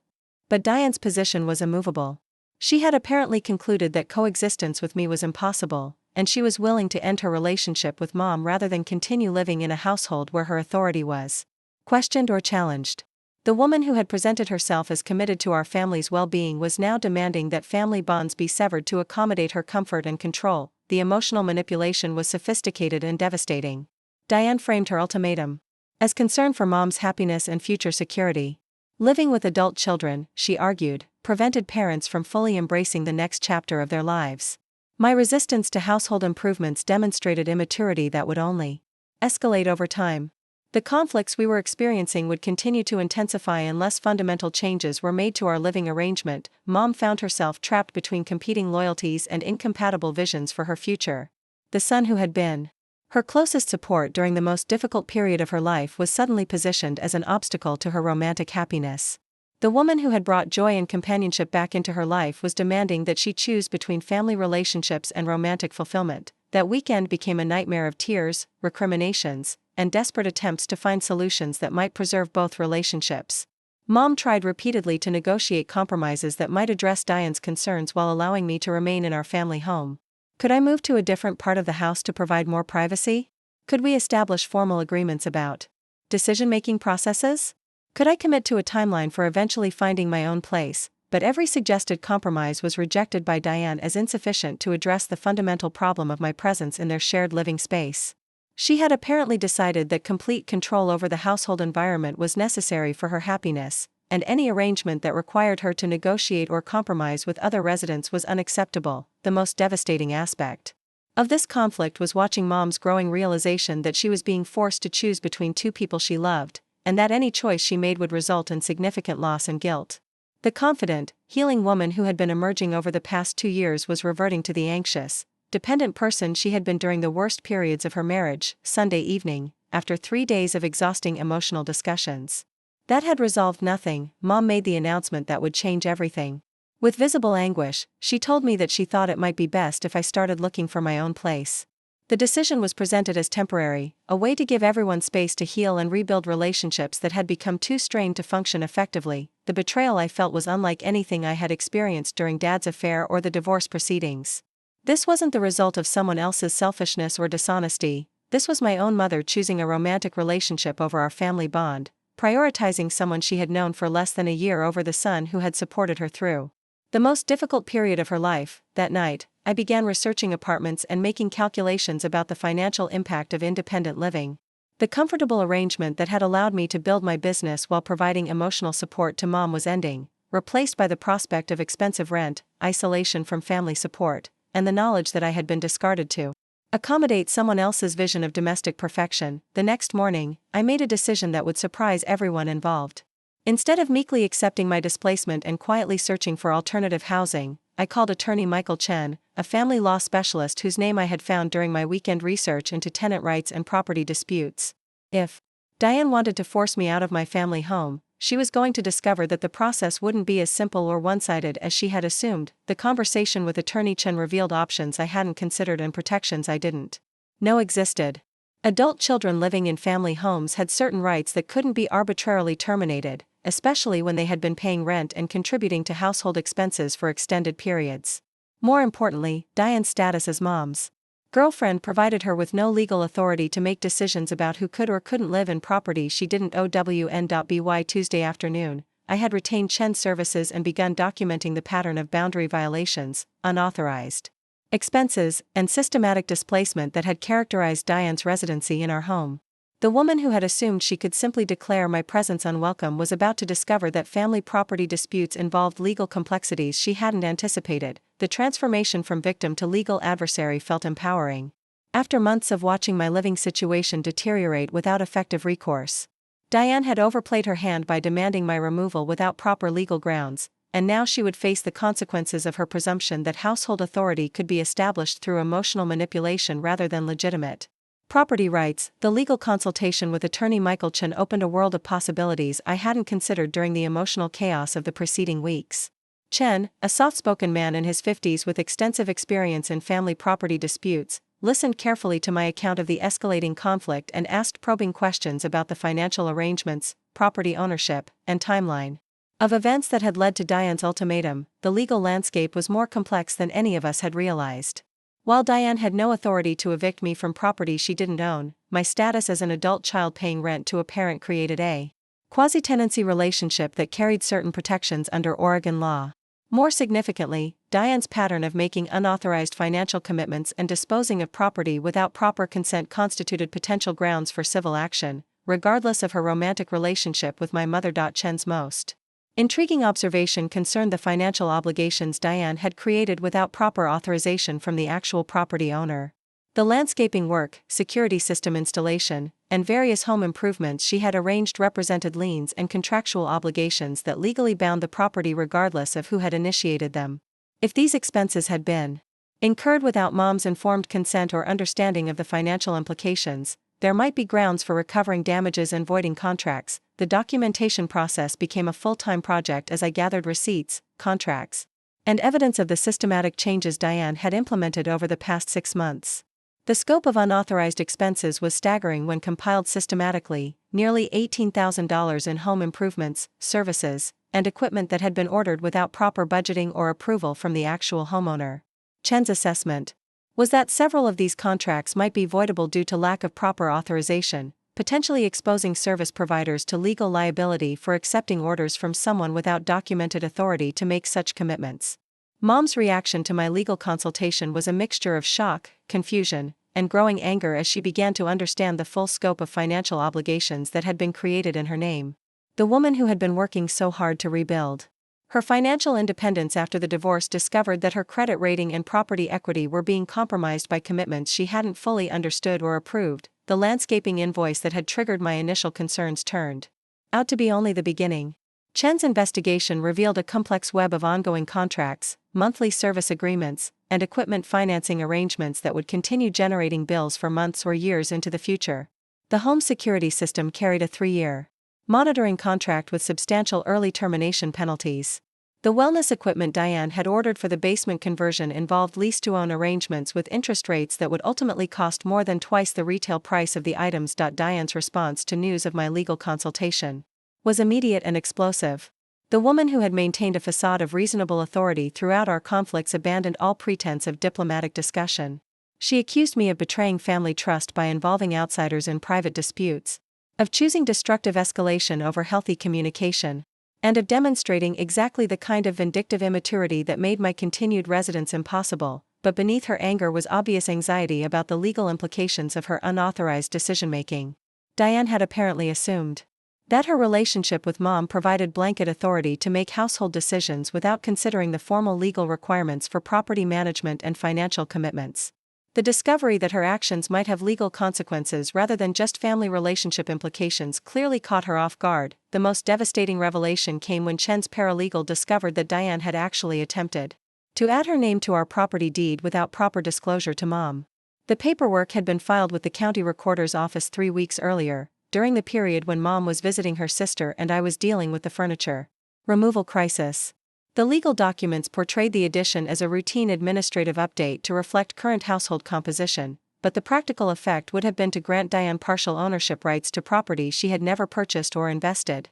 Speaker 1: But Diane's position was immovable. She had apparently concluded that coexistence with me was impossible, and she was willing to end her relationship with Mom rather than continue living in a household where her authority was questioned or challenged. The woman who had presented herself as committed to our family's well-being was now demanding that family bonds be severed to accommodate her comfort and control. The emotional manipulation was sophisticated and devastating. Diane framed her ultimatum as concern for Mom's happiness and future security. Living with adult children, she argued, prevented parents from fully embracing the next chapter of their lives. My resistance to household improvements demonstrated immaturity that would only escalate over time. The conflicts we were experiencing would continue to intensify unless fundamental changes were made to our living arrangement. Mom found herself trapped between competing loyalties and incompatible visions for her future. The son who had been her closest support during the most difficult period of her life was suddenly positioned as an obstacle to her romantic happiness. The woman who had brought joy and companionship back into her life was demanding that she choose between family relationships and romantic fulfillment. That weekend became a nightmare of tears, recriminations, and desperate attempts to find solutions that might preserve both relationships. Mom tried repeatedly to negotiate compromises that might address Diane's concerns while allowing me to remain in our family home. Could I move to a different part of the house to provide more privacy? Could we establish formal agreements about decision-making processes? Could I commit to a timeline for eventually finding my own place? But every suggested compromise was rejected by Diane as insufficient to address the fundamental problem of my presence in their shared living space. She had apparently decided that complete control over the household environment was necessary for her happiness, and any arrangement that required her to negotiate or compromise with other residents was unacceptable. The most devastating aspect of this conflict was watching Mom's growing realization that she was being forced to choose between two people she loved, and that any choice she made would result in significant loss and guilt. The confident, healing woman who had been emerging over the past 2 years was reverting to the anxious, dependent person she had been during the worst periods of her marriage. Sunday evening, after 3 days of exhausting emotional discussions that had resolved nothing, Mom made the announcement that would change everything. With visible anguish, she told me that she thought it might be best if I started looking for my own place. The decision was presented as temporary, a way to give everyone space to heal and rebuild relationships that had become too strained to function effectively. The betrayal I felt was unlike anything I had experienced during Dad's affair or the divorce proceedings. This wasn't the result of someone else's selfishness or dishonesty. This was my own mother choosing a romantic relationship over our family bond, prioritizing someone she had known for less than a year over the son who had supported her through the most difficult period of her life. That night, I began researching apartments and making calculations about the financial impact of independent living. The comfortable arrangement that had allowed me to build my business while providing emotional support to Mom was ending, replaced by the prospect of expensive rent, isolation from family support, and the knowledge that I had been discarded to accommodate someone else's vision of domestic perfection. The next morning, I made a decision that would surprise everyone involved. Instead of meekly accepting my displacement and quietly searching for alternative housing, I called attorney Michael Chen, a family law specialist whose name I had found during my weekend research into tenant rights and property disputes. If Diane wanted to force me out of my family home, she was going to discover that the process wouldn't be as simple or one-sided as she had assumed. The conversation with attorney Chen revealed options I hadn't considered and protections I didn't know existed. Adult children living in family homes had certain rights that couldn't be arbitrarily terminated, especially when they had been paying rent and contributing to household expenses for extended periods. More importantly, Diane's status as Mom's girlfriend provided her with no legal authority to make decisions about who could or couldn't live in property she didn't own. By Tuesday afternoon, I had retained Chen's services and begun documenting the pattern of boundary violations, unauthorized expenses, and systematic displacement that had characterized Diane's residency in our home. The woman who had assumed she could simply declare my presence unwelcome was about to discover that family property disputes involved legal complexities she hadn't anticipated. The transformation from victim to legal adversary felt empowering. After months of watching my living situation deteriorate without effective recourse, Diane had overplayed her hand by demanding my removal without proper legal grounds, and now she would face the consequences of her presumption that household authority could be established through emotional manipulation rather than legitimate property rights. The legal consultation with attorney Michael Chen opened a world of possibilities I hadn't considered during the emotional chaos of the preceding weeks. Chen, a soft-spoken man in his 50s with extensive experience in family property disputes, listened carefully to my account of the escalating conflict and asked probing questions about the financial arrangements, property ownership, and timeline of events that had led to Diane's ultimatum. The legal landscape was more complex than any of us had realized. While Diane had no authority to evict me from property she didn't own, my status as an adult child paying rent to a parent created a quasi-tenancy relationship that carried certain protections under Oregon law. More significantly, Diane's pattern of making unauthorized financial commitments and disposing of property without proper consent constituted potential grounds for civil action, regardless of her romantic relationship with my mother. Chen's most intriguing observation concerned the financial obligations Diane had created without proper authorization from the actual property owner. The landscaping work, security system installation, and various home improvements she had arranged represented liens and contractual obligations that legally bound the property regardless of who had initiated them. If these expenses had been incurred without Mom's informed consent or understanding of the financial implications, there might be grounds for recovering damages and voiding contracts. The documentation process became a full-time project as I gathered receipts, contracts, and evidence of the systematic changes Diane had implemented over the past 6 months. The scope of unauthorized expenses was staggering when compiled systematically, nearly $18,000 in home improvements, services, and equipment that had been ordered without proper budgeting or approval from the actual homeowner. Chen's assessment was that several of these contracts might be voidable due to lack of proper authorization, potentially exposing service providers to legal liability for accepting orders from someone without documented authority to make such commitments. Mom's reaction to my legal consultation was a mixture of shock, confusion, and growing anger as she began to understand the full scope of financial obligations that had been created in her name. The woman who had been working so hard to rebuild her financial independence after the divorce discovered that her credit rating and property equity were being compromised by commitments she hadn't fully understood or approved. The landscaping invoice that had triggered my initial concerns turned out to be only the beginning. Chen's investigation revealed a complex web of ongoing contracts, monthly service agreements, and equipment financing arrangements that would continue generating bills for months or years into the future. The home security system carried a 3-year monitoring contract with substantial early termination penalties. The wellness equipment Diane had ordered for the basement conversion involved lease-to-own arrangements with interest rates that would ultimately cost more than twice the retail price of the items. Diane's response to news of my legal consultation was immediate and explosive. The woman who had maintained a facade of reasonable authority throughout our conflicts abandoned all pretense of diplomatic discussion. She accused me of betraying family trust by involving outsiders in private disputes, of choosing destructive escalation over healthy communication, and of demonstrating exactly the kind of vindictive immaturity that made my continued residence impossible. But beneath her anger was obvious anxiety about the legal implications of her unauthorized decision-making. Diane had apparently assumed that her relationship with Mom provided blanket authority to make household decisions without considering the formal legal requirements for property management and financial commitments. The discovery that her actions might have legal consequences rather than just family relationship implications clearly caught her off guard. The most devastating revelation came when Chen's paralegal discovered that Diane had actually attempted to add her name to our property deed without proper disclosure to Mom. The paperwork had been filed with the county recorder's office 3 weeks earlier, during the period when Mom was visiting her sister and I was dealing with the furniture removal crisis. The legal documents portrayed the addition as a routine administrative update to reflect current household composition, but the practical effect would have been to grant Diane partial ownership rights to property she had never purchased or invested.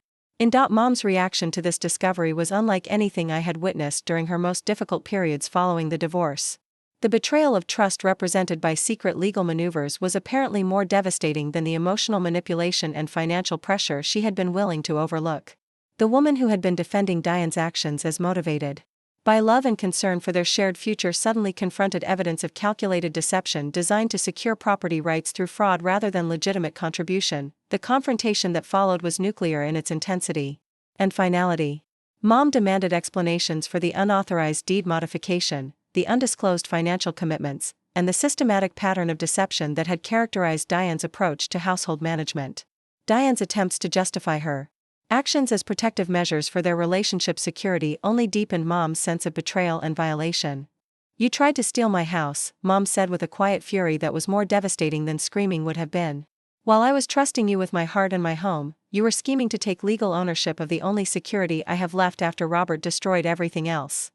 Speaker 1: Mom's reaction to this discovery was unlike anything I had witnessed during her most difficult periods following the divorce. The betrayal of trust represented by secret legal maneuvers was apparently more devastating than the emotional manipulation and financial pressure she had been willing to overlook. The woman who had been defending Diane's actions as motivated by love and concern for their shared future suddenly confronted evidence of calculated deception designed to secure property rights through fraud rather than legitimate contribution. The confrontation that followed was nuclear in its intensity and finality. Mom demanded explanations for the unauthorized deed modification, the undisclosed financial commitments, and the systematic pattern of deception that had characterized Diane's approach to household management. Diane's attempts to justify her actions as protective measures for their relationship's security only deepened Mom's sense of betrayal and violation. "You tried to steal my house," Mom said with a quiet fury that was more devastating than screaming would have been. "While I was trusting you with my heart and my home, you were scheming to take legal ownership of the only security I have left after Robert destroyed everything else."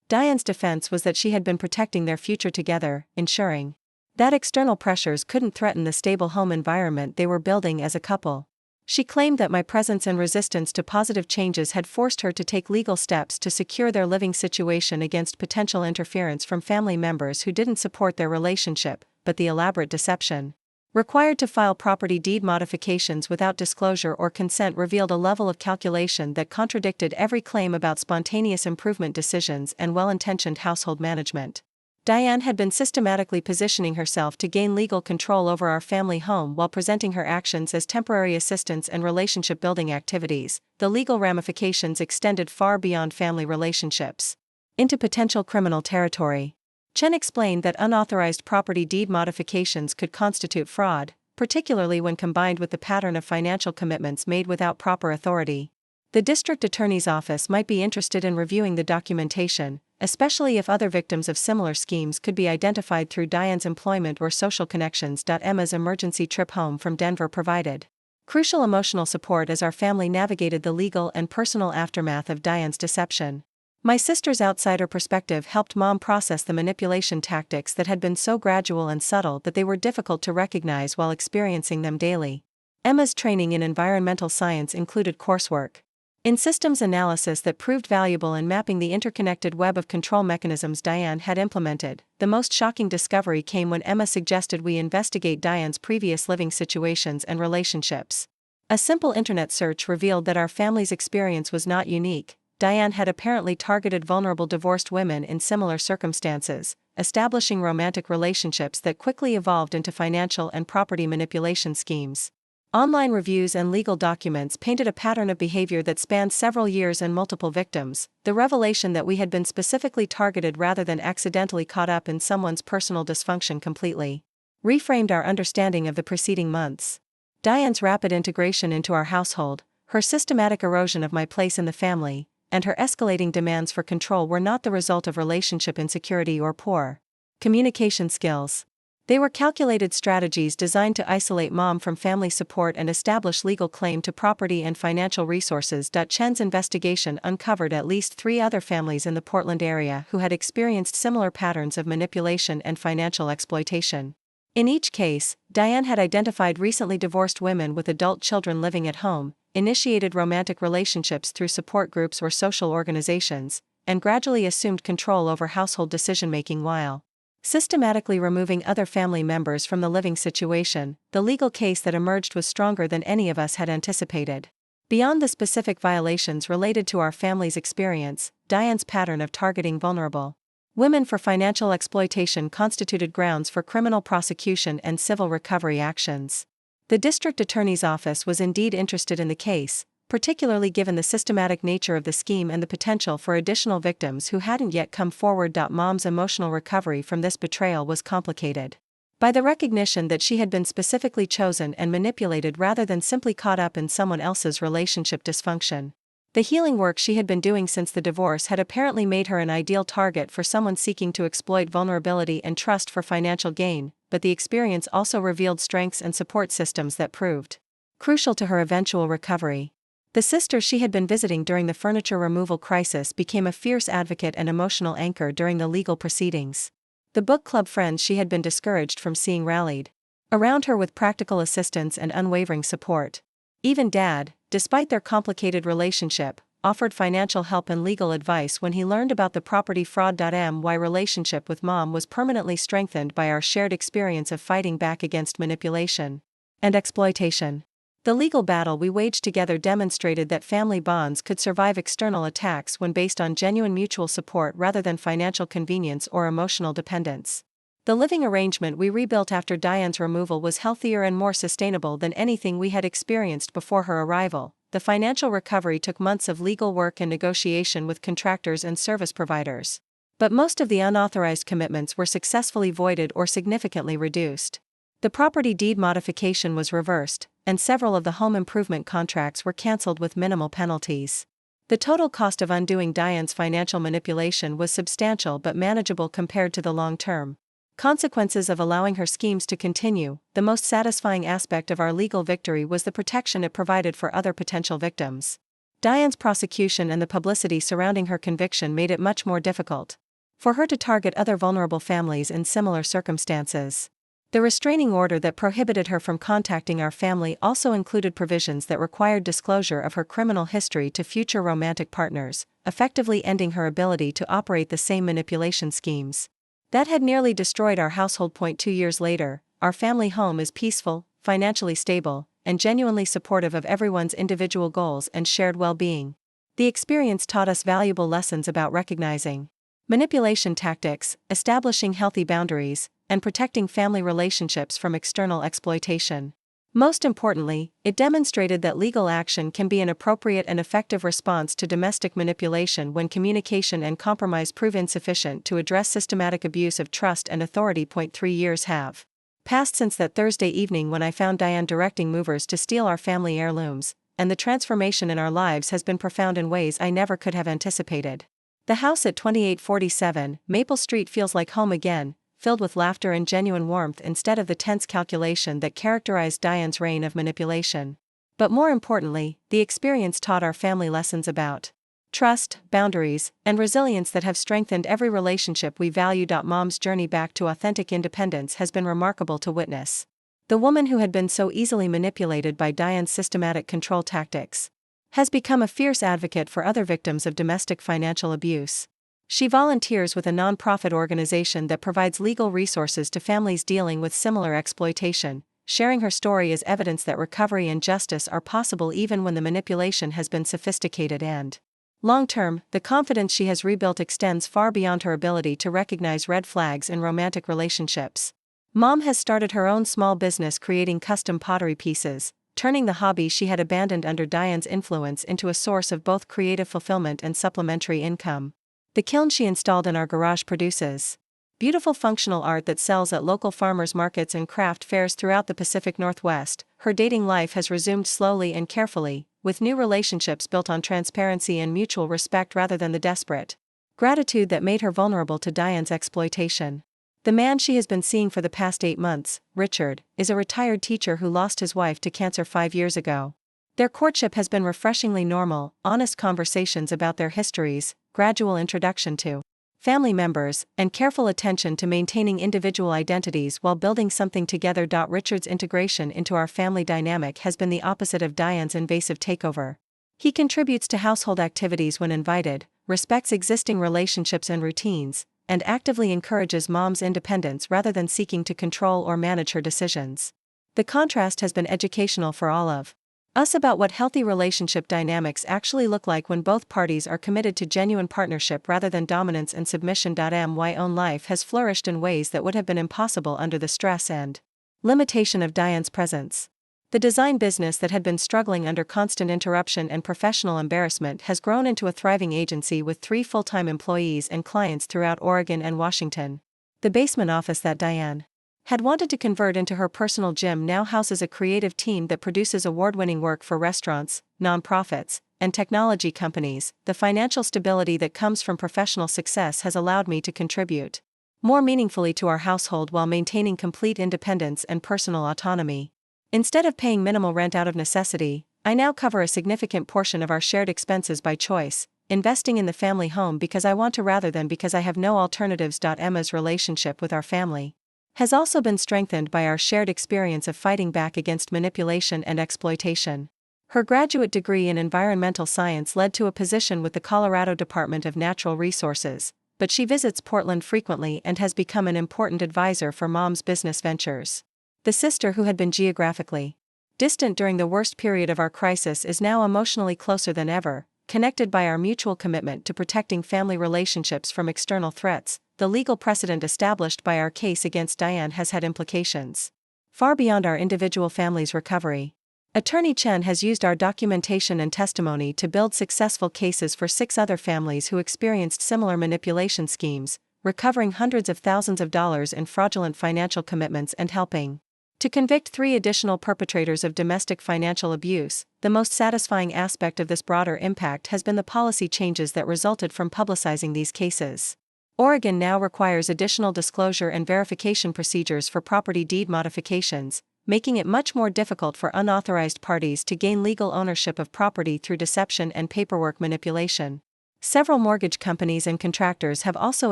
Speaker 1: Diane's defense was that she had been protecting their future together, ensuring that external pressures couldn't threaten the stable home environment they were building as a couple. She claimed that my presence and resistance to positive changes had forced her to take legal steps to secure their living situation against potential interference from family members who didn't support their relationship, but the elaborate deception required to file property deed modifications without disclosure or consent revealed a level of calculation that contradicted every claim about spontaneous improvement decisions and well-intentioned household management. Diane had been systematically positioning herself to gain legal control over our family home while presenting her actions as temporary assistance and relationship-building activities. The legal ramifications extended far beyond family relationships into potential criminal territory. Chen explained that unauthorized property deed modifications could constitute fraud, particularly when combined with the pattern of financial commitments made without proper authority. The district attorney's office might be interested in reviewing the documentation, especially if other victims of similar schemes could be identified through Diane's employment or social connections. Emma's emergency trip home from Denver provided crucial emotional support as our family navigated the legal and personal aftermath of Diane's deception. My sister's outsider perspective helped Mom process the manipulation tactics that had been so gradual and subtle that they were difficult to recognize while experiencing them daily. Emma's training in environmental science included coursework In systems analysis that proved valuable in mapping the interconnected web of control mechanisms Diane had implemented, the most shocking discovery came when Emma suggested we investigate Diane's previous living situations and relationships. A simple internet search revealed that our family's experience was not unique. Diane had apparently targeted vulnerable divorced women in similar circumstances, establishing romantic relationships that quickly evolved into financial and property manipulation schemes. Online reviews and legal documents painted a pattern of behavior that spanned several years and multiple victims. The revelation that we had been specifically targeted rather than accidentally caught up in someone's personal dysfunction completely reframed our understanding of the preceding months. Diane's rapid integration into our household, her systematic erosion of my place in the family, and her escalating demands for control were not the result of relationship insecurity or poor communication skills. They were calculated strategies designed to isolate Mom from family support and establish legal claim to property and financial resources. Chen's investigation uncovered at least 3 other families in the Portland area who had experienced similar patterns of manipulation and financial exploitation. In each case, Diane had identified recently divorced women with adult children living at home, initiated romantic relationships through support groups or social organizations, and gradually assumed control over household decision-making while systematically removing other family members from the living situation. The legal case that emerged was stronger than any of us had anticipated. Beyond the specific violations related to our family's experience, Diane's pattern of targeting vulnerable women for financial exploitation constituted grounds for criminal prosecution and civil recovery actions. The district attorney's office was indeed interested in the case, particularly given the systematic nature of the scheme and the potential for additional victims who hadn't yet come forward. Mom's emotional recovery from this betrayal was complicated by the recognition that she had been specifically chosen and manipulated rather than simply caught up in someone else's relationship dysfunction. The healing work she had been doing since the divorce had apparently made her an ideal target for someone seeking to exploit vulnerability and trust for financial gain, but the experience also revealed strengths and support systems that proved crucial to her eventual recovery. The sister she had been visiting during the furniture removal crisis became a fierce advocate and emotional anchor during the legal proceedings. The book club friends she had been discouraged from seeing rallied around her with practical assistance and unwavering support. Even Dad, despite their complicated relationship, offered financial help and legal advice when he learned about the property fraud. My relationship with Mom was permanently strengthened by our shared experience of fighting back against manipulation and exploitation. The legal battle we waged together demonstrated that family bonds could survive external attacks when based on genuine mutual support rather than financial convenience or emotional dependence. The living arrangement we rebuilt after Diane's removal was healthier and more sustainable than anything we had experienced before her arrival. The financial recovery took months of legal work and negotiation with contractors and service providers. But most of the unauthorized commitments were successfully voided or significantly reduced. The property deed modification was reversed, and several of the home improvement contracts were canceled with minimal penalties. The total cost of undoing Diane's financial manipulation was substantial but manageable compared to the long-term consequences of allowing her schemes to continue. The most satisfying aspect of our legal victory was the protection it provided for other potential victims. Diane's prosecution and the publicity surrounding her conviction made it much more difficult for her to target other vulnerable families in similar circumstances. The restraining order that prohibited her from contacting our family also included provisions that required disclosure of her criminal history to future romantic partners, effectively ending her ability to operate the same manipulation schemes that had nearly destroyed our household. 2 years later, our family home is peaceful, financially stable, and genuinely supportive of everyone's individual goals and shared well-being. The experience taught us valuable lessons about recognizing manipulation tactics, establishing healthy boundaries, and protecting family relationships from external exploitation. Most importantly, it demonstrated that legal action can be an appropriate and effective response to domestic manipulation when communication and compromise prove insufficient to address systematic abuse of trust and authority. 3 years have passed since that Thursday evening when I found Diane directing movers to steal our family heirlooms, and the transformation in our lives has been profound in ways I never could have anticipated. The house at 2847 Maple Street feels like home again, filled with laughter and genuine warmth instead of the tense calculation that characterized Diane's reign of manipulation. But more importantly, the experience taught our family lessons about trust, boundaries, and resilience that have strengthened every relationship we value. Mom's journey back to authentic independence has been remarkable to witness. The woman who had been so easily manipulated by Diane's systematic control tactics has become a fierce advocate for other victims of domestic financial abuse. She volunteers with a nonprofit organization that provides legal resources to families dealing with similar exploitation, sharing her story as evidence that recovery and justice are possible even when the manipulation has been sophisticated and long-term. The confidence she has rebuilt extends far beyond her ability to recognize red flags in romantic relationships. Mom has started her own small business creating custom pottery pieces, turning the hobby she had abandoned under Diane's influence into a source of both creative fulfillment and supplementary income. The kiln she installed in our garage produces beautiful functional art that sells at local farmers markets and craft fairs throughout the Pacific Northwest. Her dating life has resumed slowly and carefully, with new relationships built on transparency and mutual respect rather than the desperate gratitude that made her vulnerable to Diane's exploitation. The man she has been seeing for the past 8 months, Richard, is a retired teacher who lost his wife to cancer 5 years ago. Their courtship has been refreshingly normal, honest conversations about their histories, gradual introduction to family members, and careful attention to maintaining individual identities while building something together. Richard's integration into our family dynamic has been the opposite of Diane's invasive takeover. He contributes to household activities when invited, respects existing relationships and routines, and actively encourages Mom's independence rather than seeking to control or manage her decisions. The contrast has been educational for all of us about what healthy relationship dynamics actually look like when both parties are committed to genuine partnership rather than dominance and submission. My own life has flourished in ways that would have been impossible under the stress and limitation of Diane's presence. The design business that had been struggling under constant interruption and professional embarrassment has grown into a thriving agency with 3 full-time employees and clients throughout Oregon and Washington. The basement office that Diane had wanted to convert into her personal gym now houses a creative team that produces award-winning work for restaurants, nonprofits, and technology companies. The financial stability that comes from professional success has allowed me to contribute more meaningfully to our household while maintaining complete independence and personal autonomy. Instead of paying minimal rent out of necessity, I now cover a significant portion of our shared expenses by choice, investing in the family home because I want to rather than because I have no alternatives. Emma's relationship with our family has also been strengthened by our shared experience of fighting back against manipulation and exploitation. Her graduate degree in environmental science led to a position with the Colorado Department of Natural Resources, but she visits Portland frequently and has become an important advisor for Mom's business ventures. The sister who had been geographically distant during the worst period of our crisis is now emotionally closer than ever, connected by our mutual commitment to protecting family relationships from external threats. The legal precedent established by our case against Diane has had implications far beyond our individual family's recovery. Attorney Chen has used our documentation and testimony to build successful cases for 6 other families who experienced similar manipulation schemes, recovering hundreds of thousands of dollars in fraudulent financial commitments and helping to convict 3 additional perpetrators of domestic financial abuse. The most satisfying aspect of this broader impact has been the policy changes that resulted from publicizing these cases. Oregon now requires additional disclosure and verification procedures for property deed modifications, making it much more difficult for unauthorized parties to gain legal ownership of property through deception and paperwork manipulation. Several mortgage companies and contractors have also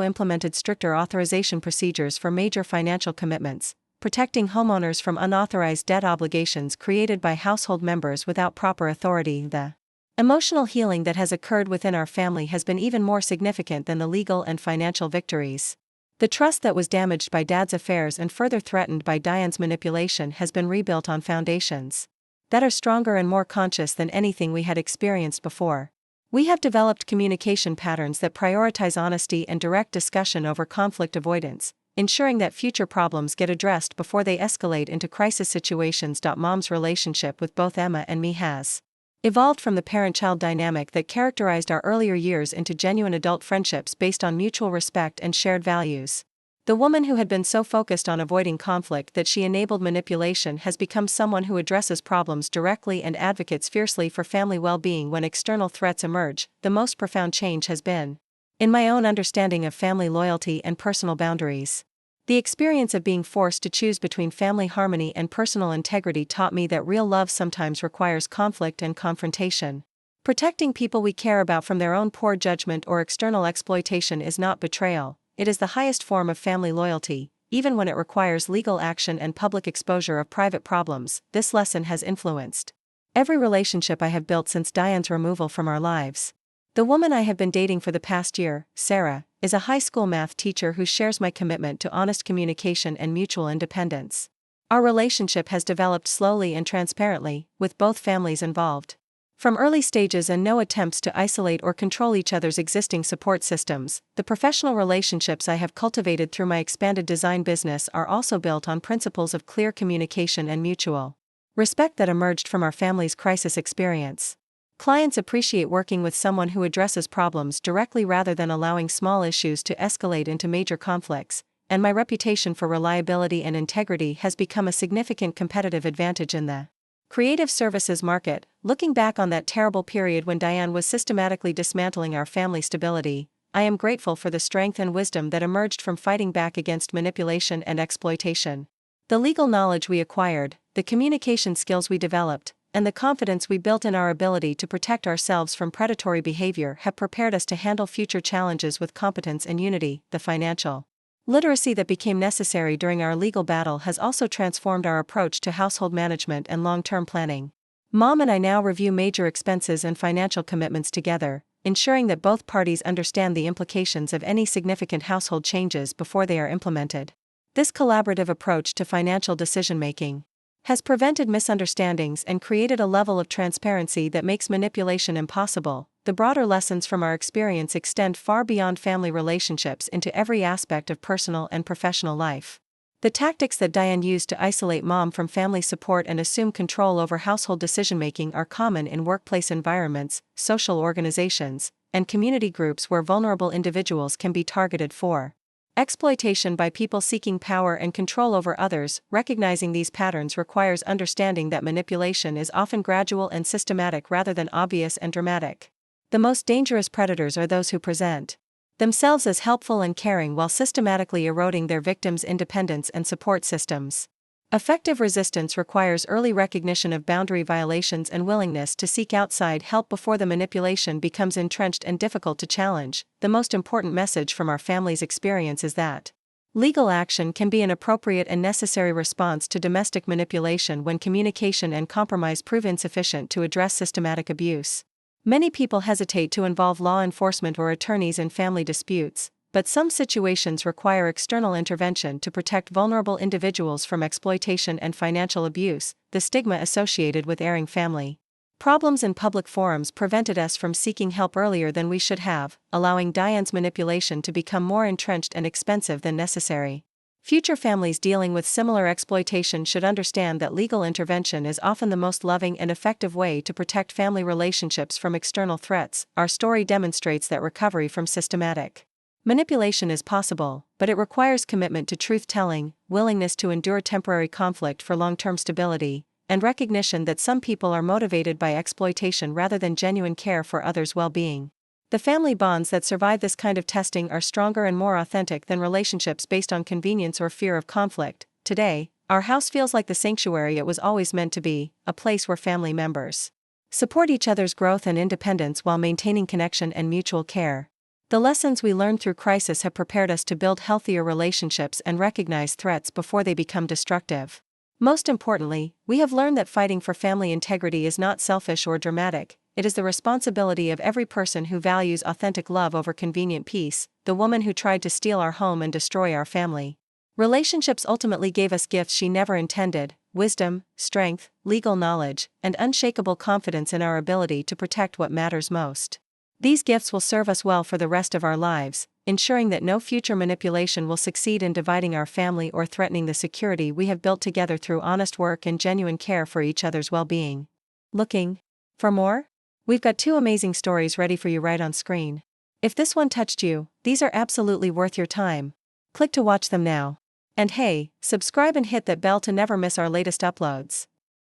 Speaker 1: implemented stricter authorization procedures for major financial commitments, protecting homeowners from unauthorized debt obligations created by household members without proper authority. The emotional healing that has occurred within our family has been even more significant than the legal and financial victories. The trust that was damaged by Dad's affairs and further threatened by Diane's manipulation has been rebuilt on foundations that are stronger and more conscious than anything we had experienced before. We have developed communication patterns that prioritize honesty and direct discussion over conflict avoidance, ensuring that future problems get addressed before they escalate into crisis situations. Mom's relationship with both Emma and me has evolved from the parent-child dynamic that characterized our earlier years into genuine adult friendships based on mutual respect and shared values. The woman who had been so focused on avoiding conflict that she enabled manipulation has become someone who addresses problems directly and advocates fiercely for family well-being when external threats emerge. The most profound change has been in my own understanding of family loyalty and personal boundaries. The experience of being forced to choose between family harmony and personal integrity taught me that real love sometimes requires conflict and confrontation. Protecting people we care about from their own poor judgment or external exploitation is not betrayal, it is the highest form of family loyalty, even when it requires legal action and public exposure of private problems. This lesson has influenced every relationship I have built since Diane's removal from our lives. The woman I have been dating for the past year, Sarah, is a high school math teacher who shares my commitment to honest communication and mutual independence. Our relationship has developed slowly and transparently, with both families involved. From early stages and no attempts to isolate or control each other's existing support systems, the professional relationships I have cultivated through my expanded design business are also built on principles of clear communication and mutual respect that emerged from our family's crisis experience. Clients appreciate working with someone who addresses problems directly rather than allowing small issues to escalate into major conflicts, and my reputation for reliability and integrity has become a significant competitive advantage in the creative services market. Looking back on that terrible period when Diane was systematically dismantling our family stability, I am grateful for the strength and wisdom that emerged from fighting back against manipulation and exploitation. The legal knowledge we acquired, the communication skills we developed, and the confidence we built in our ability to protect ourselves from predatory behavior have prepared us to handle future challenges with competence and unity. The financial literacy that became necessary during our legal battle has also transformed our approach to household management and long-term planning. Mom and I now review major expenses and financial commitments together, ensuring that both parties understand the implications of any significant household changes before they are implemented. This collaborative approach to financial decision-making has prevented misunderstandings and created a level of transparency that makes manipulation impossible. The broader lessons from our experience extend far beyond family relationships into every aspect of personal and professional life. The tactics that Diane used to isolate Mom from family support and assume control over household decision-making are common in workplace environments, social organizations, and community groups where vulnerable individuals can be targeted for exploitation by people seeking power and control over others. Recognizing these patterns requires understanding that manipulation is often gradual and systematic rather than obvious and dramatic. The most dangerous predators are those who present themselves as helpful and caring while systematically eroding their victims' independence and support systems. Effective resistance requires early recognition of boundary violations and willingness to seek outside help before the manipulation becomes entrenched and difficult to challenge. The most important message from our family's experience is that legal action can be an appropriate and necessary response to domestic manipulation when communication and compromise prove insufficient to address systematic abuse. Many people hesitate to involve law enforcement or attorneys in family disputes, but some situations require external intervention to protect vulnerable individuals from exploitation and financial abuse. The stigma associated with airing family problems in public forums prevented us from seeking help earlier than we should have, allowing Diane's manipulation to become more entrenched and expensive than necessary. Future families dealing with similar exploitation should understand that legal intervention is often the most loving and effective way to protect family relationships from external threats. Our story demonstrates that recovery from systematic manipulation is possible, but it requires commitment to truth-telling, willingness to endure temporary conflict for long-term stability, and recognition that some people are motivated by exploitation rather than genuine care for others' well-being. The family bonds that survive this kind of testing are stronger and more authentic than relationships based on convenience or fear of conflict. Today, our house feels like the sanctuary it was always meant to be, a place where family members support each other's growth and independence while maintaining connection and mutual care. The lessons we learned through crisis have prepared us to build healthier relationships and recognize threats before they become destructive. Most importantly, we have learned that fighting for family integrity is not selfish or dramatic. It is the responsibility of every person who values authentic love over convenient peace. The woman who tried to steal our home and destroy our family relationships ultimately gave us gifts she never intended: wisdom, strength, legal knowledge, and unshakable confidence in our ability to protect what matters most. These gifts will serve us well for the rest of our lives, ensuring that no future manipulation will succeed in dividing our family or threatening the security we have built together through honest work and genuine care for each other's well-being. Looking for more? We've got 2 amazing stories ready for you right on screen. If this one touched you, these are absolutely worth your time. Click to watch them now. And hey, subscribe and hit that bell to never miss our latest uploads.